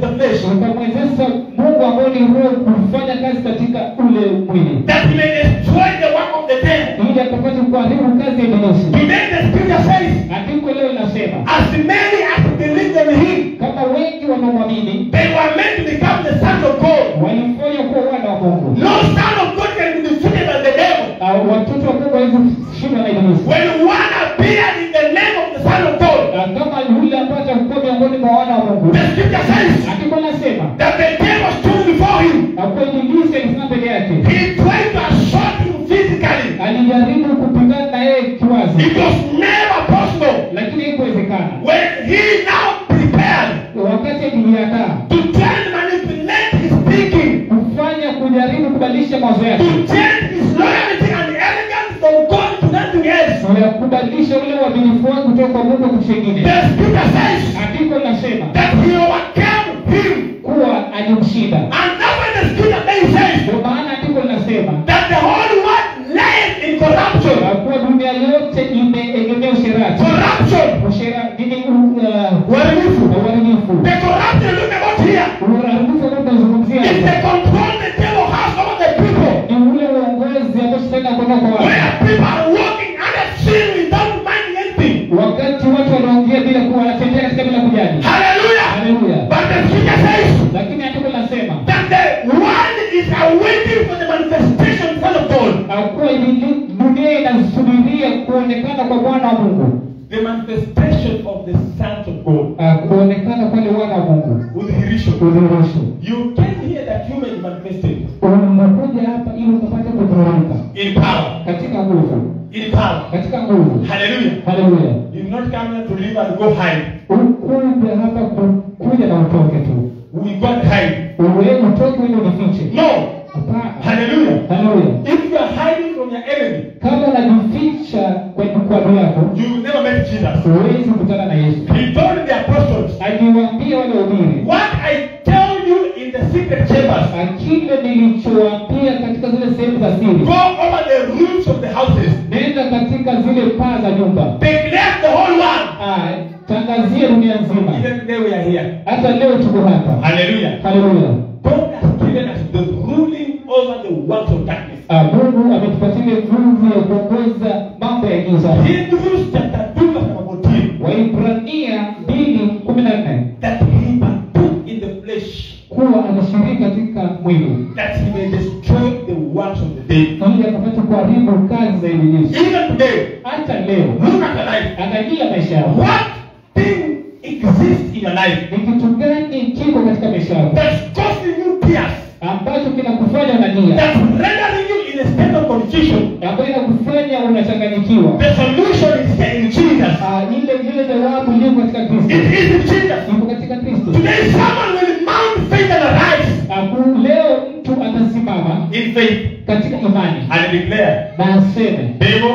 the flesh. Ukamwezesha Mungu ambaye ni roho kufanya kazi katika ule mwili. That he may destroy the work of the devil. Ili akapate kuharibu kazi ya ibilisi. Today the scripture says. Andiko leo linasema. As many as believe in him. Kama wengi wanaomwamini. They were meant to become the sons of God. Walifanywa kuwa wana wa Mungu. No son of God can be defeated by the devil. Watoto wa Mungu hawezi kushindwa na ibilisi. When one appeared in the name of the Son of God. Kama yule ambaye atakuwa miongoni mwa wana wa Mungu. The scripture says. Andiko linasema. That the devil stood before him. Kwa ibilisi alisimama mbele yake. He tried to assault him physically. Alijaribu kupigana na yeye kiwazi. It was never possible. Lakini haikuwezekana. When he now prepared. Wakati alijiandaa. To try to manipulate his thinking. Kufanya kujaribu kubadilisha mawazo yake. To change his loyalty and arrogance from God to nothing else. Ya kubadilisha ule uaminifu wake kutoka kwa Mungu kwa kingine. The scripture says. Andiko linasema. That he overcame him. Kuwa alimshinda. And that's when the scripture then says. Kwa maana andiko linasema. That the whole world lies in corruption. Kwa dunia yote imeegemea usherati. Corruption. Usherati ni uharibifu. Uharibifu. The corruption look about here. Uharibifu ambao tunazungumzia. It's the control the devil has over the people. Ni ule uongozi ambao shetani ako nao kwa watu. Where people are walking under sin without minding anything. Wakati watu wanaongea bila kuwa wanatembea katika bila kujali. Hallelujah. Hallelujah. But the scripture says. Lakini andiko linasema. That the world is awaiting for the manifestation of the Son of God. Kwa dunia inasubiria kuonekana kwa Bwana wa Mungu. The manifestation of the sons of God. Kuonekana kwa wana wa Mungu. Udhihirisho. Udhihirisho. You came here that you may be manifested. Unakuja hapa ili ukapate kudhihirika. In power. Katika nguvu. In power. Katika nguvu. Hallelujah. Hallelujah. You did not come here to live and go hide. Ukuja hapa kuja na utoke tu. We got hide. Wewe utoke wewe ujifiche. No. Hapana. Hallelujah. Hallelujah. If you are hiding from your enemy. Kama unajificha kwa adui yako. You will never meet Jesus. Huwezi kukutana na Yesu. He told the apostles. Aliwaambia wale wahubiri. What I tell you in the secret chambers. Kile nilichowaambia katika zile sehemu za siri. Go over the roofs of the houses. Nenda katika zile paa za nyumba. Declare the whole world. Tangazia dunia nzima. Even today we are here. Hata leo tuko hapa. Hallelujah. Hallelujah. God has given us the ruling over the works of darkness. Mungu ametupatia nguvu ya kuongoza kuongoza mambo ya giza. Hebrews chapter 2 verse 14. Waibrania 2:14 That he partook in the flesh, kuwa anashiriki katika mwili that he may destroy the works of the devil. ili akapate kuharibu kazi za ibilisi. Even today, Hata leo look at your life. angalia maisha yako. What thing exists in your life Ni kitu gani kiko katika maisha yako that's causing you tears, ambacho kinakufanya unalia, that's rendering you in a state of confusion? ambayo inakufanya unachanganyikiwa? The solution is here in Jesus. Ile jawabu liko katika Kristo. It is in Jesus. Iko katika Kristo. Today someone will mount faith and arise Leo mtu atasimama in faith katika imani and declare, na aseme, devil,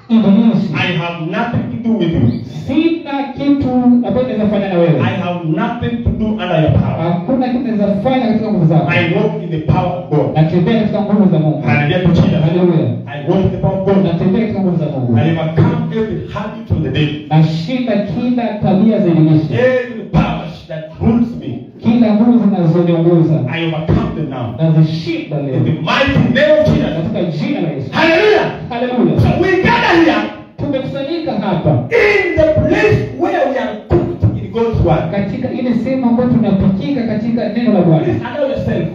ibilisi, I have nothing to do with you. sina kitu ambacho naweza fanya na wewe. I have nothing to do under your power. Hakuna kitu naweza fanya katika nguvu zako. I walk in the power of God. Natembea katika nguvu za Mungu. Hallelujah to Jesus. Haleluya. I walk in the power of God. Natembea katika nguvu za Mungu. I overcome every habit of the devil. Nashinda kila tabia za ibilisi. Every powers that rules me, Kila nguvu zinazoniongoza I overcome them now. nazishinda In leo the mighty name of Jesus. katika jina la Yesu. Hallelujah. Haleluya. So we gather here Tumekusanyika hapa in the place where we are cooked in God's word. katika ile sehemu ambayo tunapikika katika neno la Bwana. Please allow yourself.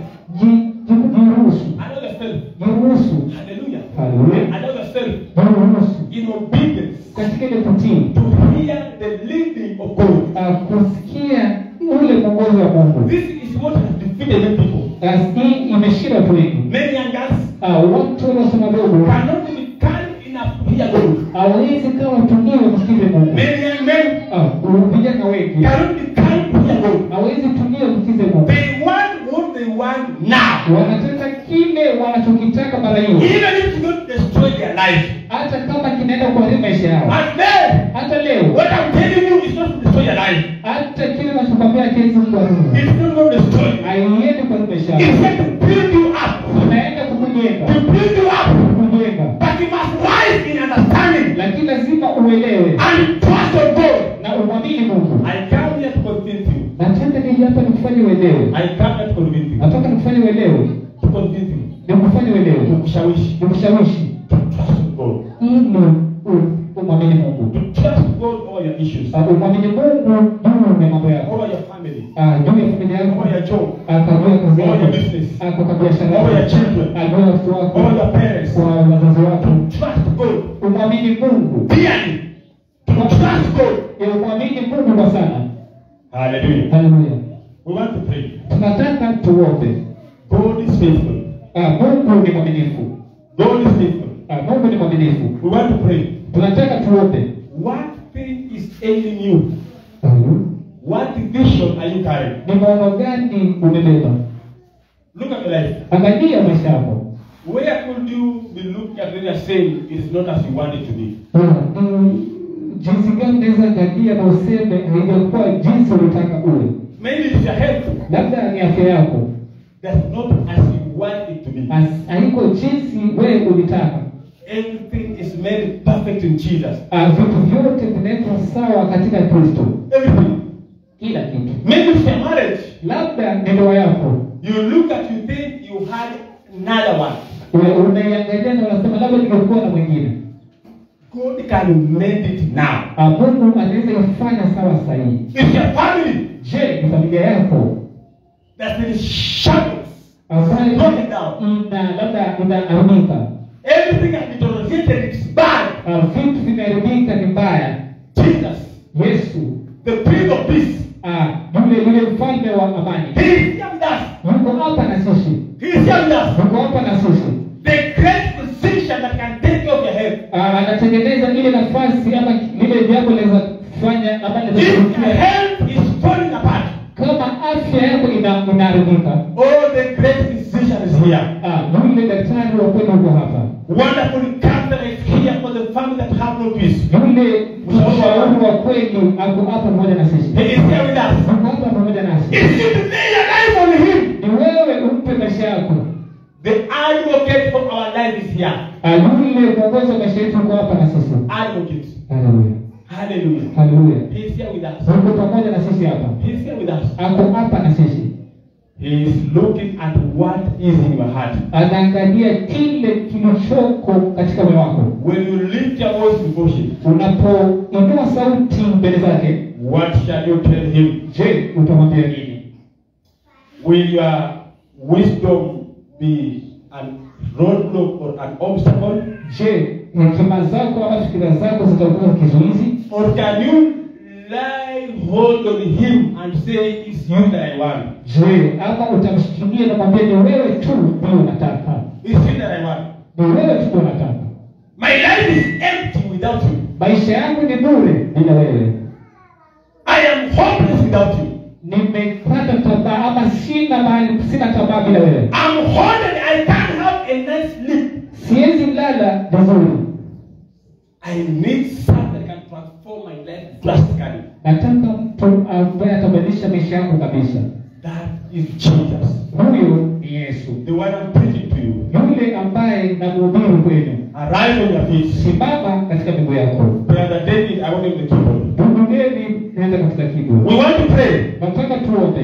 Jiruhusu. Allow yourself. Jiruhusu. Hallelujah. Haleluya. Allow yourself Jiruhusu. in obedience Katika ile kutii. to hear the leading of God. Kusikia ule mwongozo wa Mungu. This is what has defeated many people. Hii imeshinda watu wengi. Many young girls Watu waliosoma dogo cannot be kind enough to hear God. hawezi kama tunie kusikiza Mungu. Many young men Vijana wengi cannot be kind to hear God. hawezi tunie kusikiza Mungu. They want what they want now. Wanataka kile wanachokitaka mara hiyo. Even if it's going to destroy their life. Hata kama kinaenda kuharibu maisha yao. And then, Hata leo what I'm telling you is not to destroy your life. hata kile nachokwambia kiasi kuharibu. It's not going to destroy you. Haiendi kuharibu maisha yao. It's going to build you up. Inaenda kukujenga. To build you up. Kukujenga. But you must rise in understanding Lakini lazima uelewe and trust of God. na umwamini Mungu. I come here to convince you. Nataka nije hapa nikufanye uelewe. I come here to convince you. Nataka nikufanye uelewe. To convince you. Nikufanye uelewe. Kukushawishi. Nikushawishi To trust God. ili umwamini Mungu. To trust God over your issues. Umwamini Mungu juu ya mambo yako. Over your family. Juu ya familia yako. Over your job. Juu ya kazi Over yako. your business. Kwa biashara yako. Over your children. Juu ya watoto wako. Over your parents. Kwa wazazi wako. Trust God. Umwamini Mungu. Dearly. To trust God. Umwamini Mungu kwa sana. Hallelujah. Haleluya. We want to pray. Tunataka tuombe. God is faithful. Mungu ni mwaminifu. God is faithful. Mungu ni mwaminifu. We want to pray. Tunataka tuombe. What thing is ailing you? What vision are you carrying? Ni maono gani umebeba? Look at your life. Angalia maisha yako. Where could you be looking at when you are saying it is not as you want it to be? Jinsi gani unaweza angalia na useme haijakuwa jinsi unataka uwe? Maybe it's your health. Labda ni afya yako. That's not as you want it to be. Haiko jinsi wewe ulitaka. Everything is made perfect in Jesus. Vitu vyote vinawekwa sawa katika Kristo. Everything. Kila kitu. Maybe it's your marriage. Labda ni ndoa yako. You look at, you think you had another one. Unaiangalia na unasema labda ningekuwa na mwingine. God can mend it now. Mungu anaweza kufanya sawa sahihi. It's your family. Je, ni familia yako? That there is shadows. Ambayo Broken down. labda inaharibika. Everything has been deteriorated. It's bad. Vitu vimeharibika ni mbaya. Jesus, Yesu, the Prince of Peace, yule mfalme wa amani. He is here with us. Yuko hapa na sisi. He is here with us. Yuko hapa na sisi. The great physician that can take care of your health. Anatengeneza ile nafasi ama lile jambo linaweza kufanya ama If your health is falling apart, kama afya yako inaharibika. oh, the great physician is here. Yule daktari wa kweli yuko hapa. Wonderful counselor is here for the family that have no peace. Yule mshauri wa kweli ako hapa pamoja na sisi. He is here with us. Yuko hapa pamoja nasi. It's you to lay your life on him. Ni wewe umpe maisha yako. The advocate for our life is here. Yule mwongozo wa maisha yetu yuko hapa na sisi. Advocate. Haleluya. Hallelujah. Haleluya. He is here with us. Yuko pamoja na sisi hapa. He is here with us. Ako hapa na sisi. He is looking at what is in your heart. Anaangalia kile kilichoko katika moyo wako. When you lift your voice before him, unapoinua sauti mbele zake, what shall you tell him? Je, utamwambia nini? Will your wisdom be an roadblock or an obstacle? Je, hekima zako ama fikira zako zitakuwa kizuizi? Or can you lay hold on him and say, it's you that I want? Je, ama utamshikilia na kumwambia ni wewe tu ndio nataka? It's you that I want. Ni wewe tu ndio nataka. My life is empty without you. Maisha yangu ni bure bila wewe. I am hopeless without you. Nimekata tamaa ama sina tamaa bila wewe. I'm haunted. I can't have a nice sleep. Siwezi lala vizuri. I need something that can transform my life drastically. Nataka mtu ambaye atabadilisha maisha yangu kabisa. That is Jesus. Huyo ni Yesu. The one I'm preaching to you. Yule ambaye namhubiri kwenu. Arise on your feet. Simama katika miguu yako. Brother David, I want him the keyboard. Ndugu David, nenda katika keyboard. We want to pray. Nataka tuombe.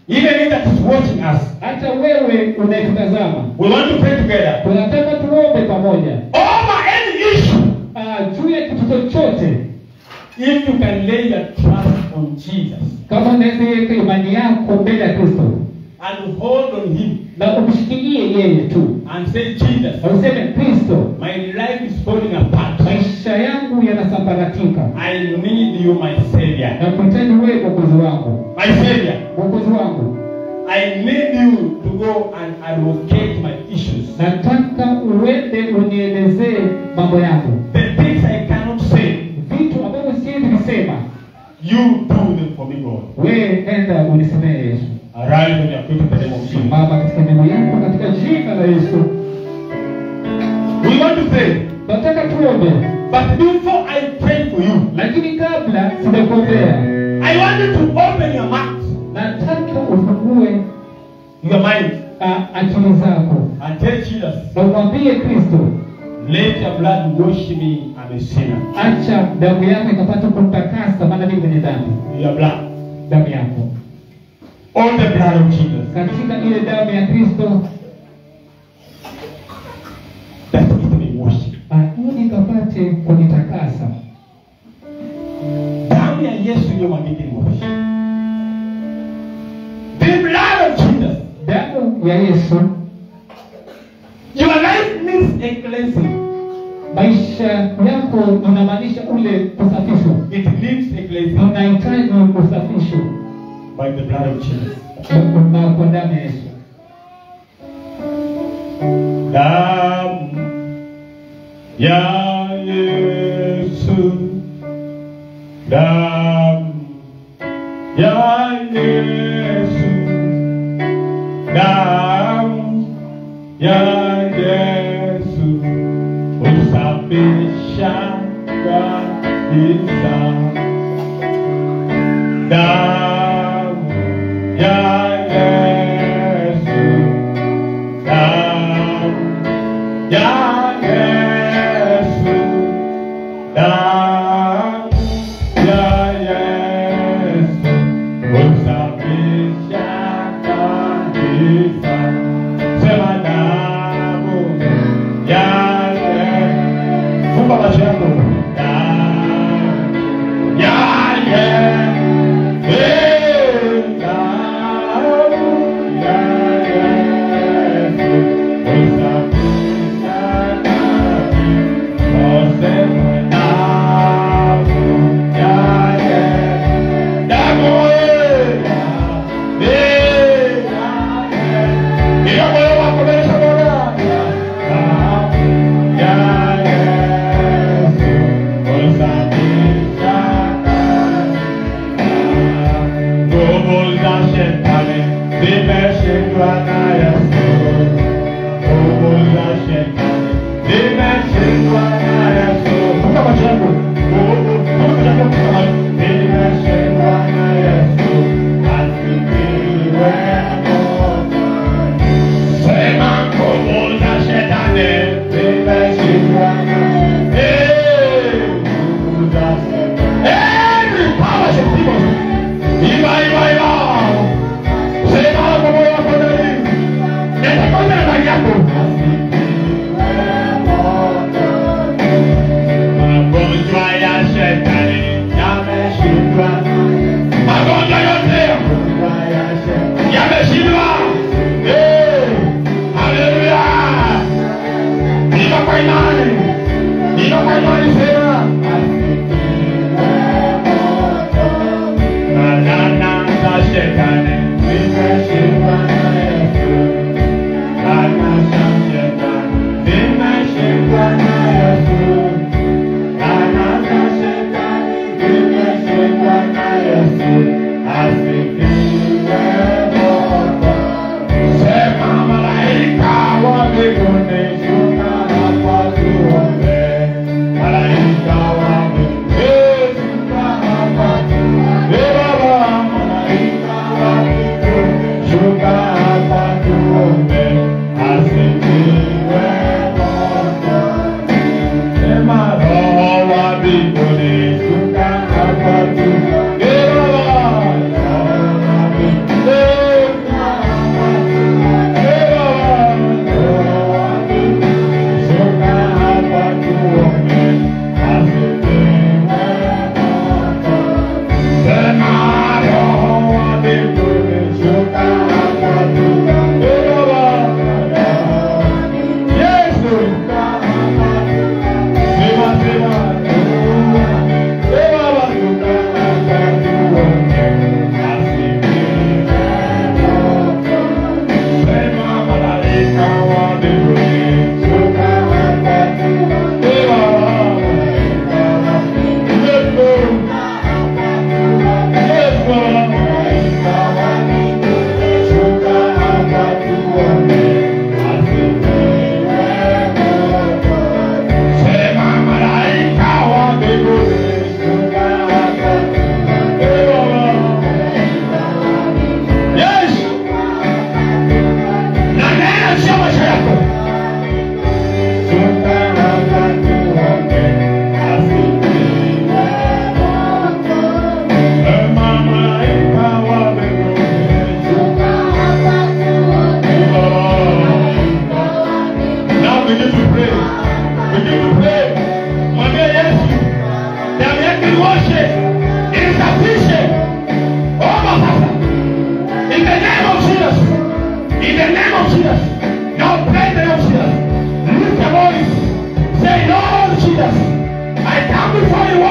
Even if that is watching us. Hata wewe unayetazama. We want to pray together. Tunataka tuombe pamoja. Over any issue. Juu ya kitu chochote. If you can lay your trust on Jesus. Kama unaweza weka imani yako mbele ya Kristo. And hold on him. Na umshikilie yeye tu. And say, Jesus. Useme Kristo. My life is falling apart. Maisha yangu yanasambaratika. I need you, my Savior. Na kuhitaji wewe Mwokozi wangu. My Savior. Mwokozi wangu. I need you to go and advocate my issues. Nataka uende unielezee mambo yangu. The things I cannot say. Vitu ambavyo siwezi kusema. You do them for me, God. Wewe enda unisemee Yesu. Arise on your feet in the name of Jesus. Mama katika miguu yako katika jina la Yesu. We want to pray. Nataka tuombe. But before I pray for you, lakini kabla sijakuombea, I want you to open your mouth. Nataka ufungue Your mind. Akili zako. And tell Jesus. Na umwambie Kristo. Let your blood wash me, I'm a sinner. Acha damu yako ikapate kutakasa maana mimi ni dhambi. Your blood. Damu yako. On the blood of Jesus. Katika ile damu ya Kristo. That it may wash. Ili ikapate kunitakasa. Damu ya Yesu ndio mwangike ni wash. The blood of Jesus. Damu ya Yesu. Your life needs a cleansing. Maisha yako inamaanisha ule kusafishwa. It needs a cleansing. Unahitaji kusafishwa By the blood of Jesus. Kwa damu ya Yesu. Damu ya Yesu. Damu ya Yesu. Damu ya Yesu. Usafisha kabisa. Damu ya Yesu. Damu ya Yesu. Damu ya Yesu. Usafisha kabisa. Sema damu ya Yesu. Fumba macho yako. Damu ya Yesu.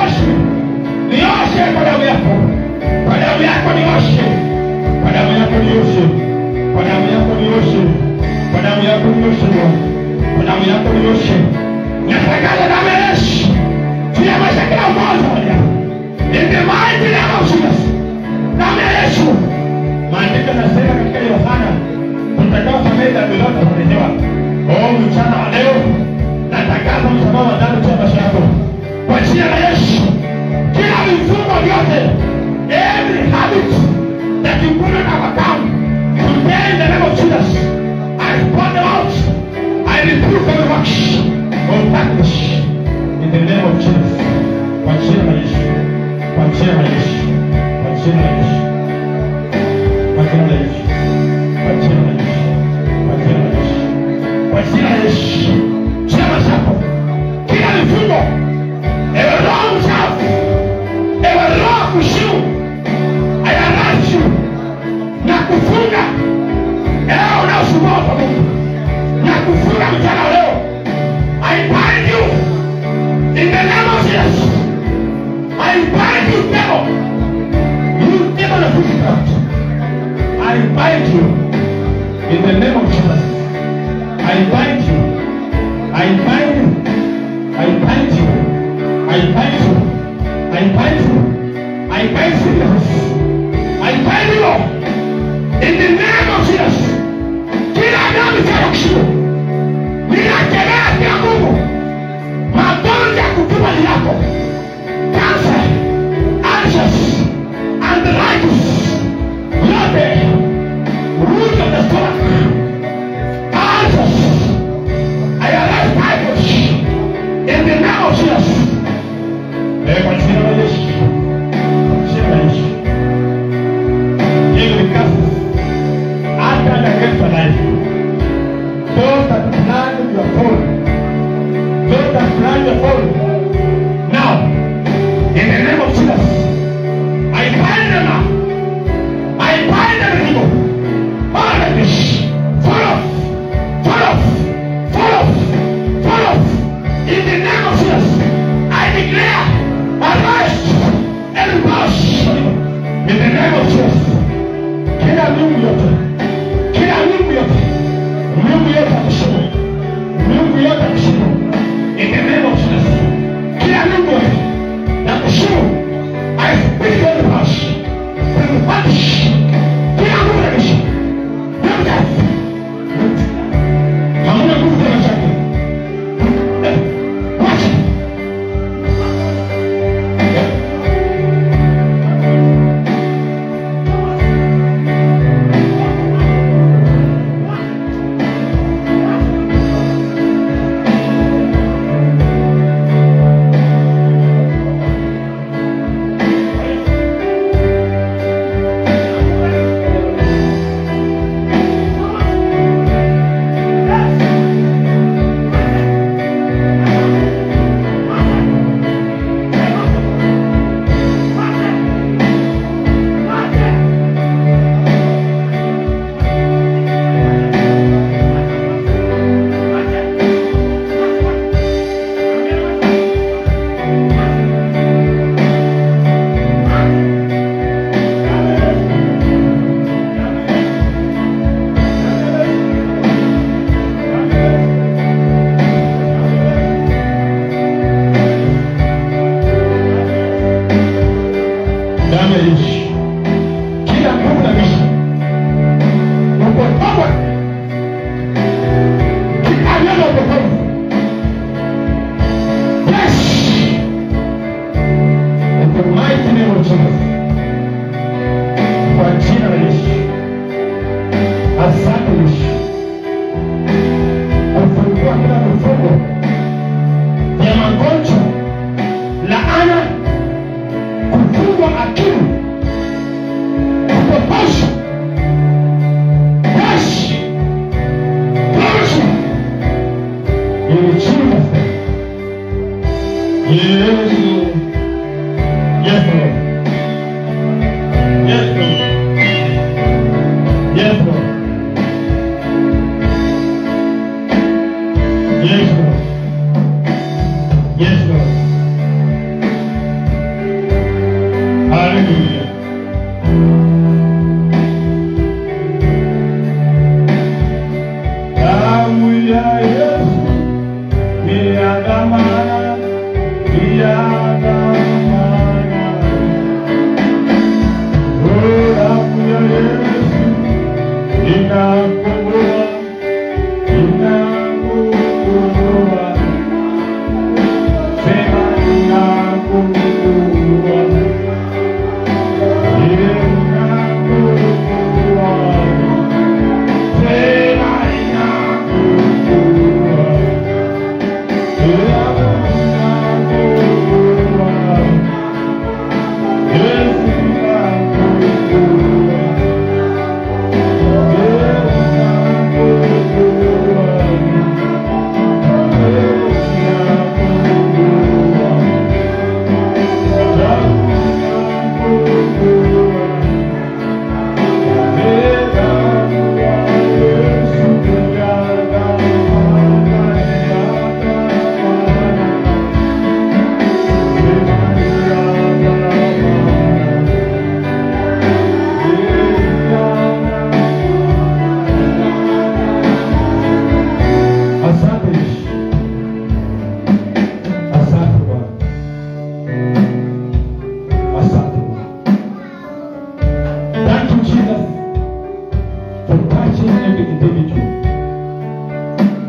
nioshe. Nioshe kwa damu yako. Kwa damu yako nioshe. Kwa damu yako nioshe. Kwa damu yako nioshe. Kwa damu yako nioshe. Kwa damu yako nioshe. Natangaza damu ya Yesu. Tia maisha kila mmoja. In the mighty name of Jesus. Damu ya Yesu. Maandiko yanasema katika Yohana, tutakao samehe dhambi zote tutasamehewa. Mchana wa leo natangaza msamaha wa dhambi kwa maisha yako. Kwa jina la Yesu. Kila vifungo vyote, every habit that you put on our tongue, today in the name of Jesus, I pour them out. I reprove every works of darkness in the name of Jesus. Kwa jina la Yesu. Kwa jina la Yesu. Kwa jina la Yesu. Kwa jina la Yesu. Kwa jina la Yesu. Kwa jina la Yesu. Kwa jina la Yesu. Chama chako. Kila vifungo. Ewe roho mchafu. Ewe roho kushimu. I arrest you. Na kufunga. Ewe unaosumbua kwa Mungu. Na kufunga mchana leo. I bind you. In the name of Jesus. I bind you, devil. You devil of witchcraft. I bind you. In the name of Jesus. I bind you. I bind you. I bind you. I bind you. I bind you. I bind sickness. I bind you. In the name of Jesus. Kila damu ya kushimu. Ninakemea kila nguvu. Magonjwa ya kutupa yako. Cancer, ulcers, arthritis, blood, root of the stomach, ulcers. I arrest typhus in the name of Jesus. Kwa jina la Yesu. Jina la Yesu. Give the curses. Stand against your life. Those that plan your fall. Those that plan your fall. Now, in the name of Jesus, I bind them now. I bind them evil. All of this. Fall off. Fall off. Fall off. Fall off. In the name of Jesus, I declare arrest and push. In the name of Jesus. Kila Mungu yote. Kila Mungu yote. Mungu yote kushinda. Mungu yote kushinda. In the name of Jesus. Kila Mungu yote. Now show, I speak to the house. From the punish. Get out of the mission. No death. I'm going to move to the second. Watch it. Hallelujah. Damu ya Yesu ni ya dhamana, ni ya dhamana. Oh, damu ya Yesu inakomboa, inakomboa. Sema inakomboa.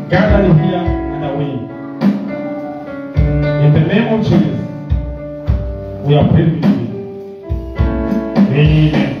Gathered here and away. In the name of Jesus, we are praying. Amen.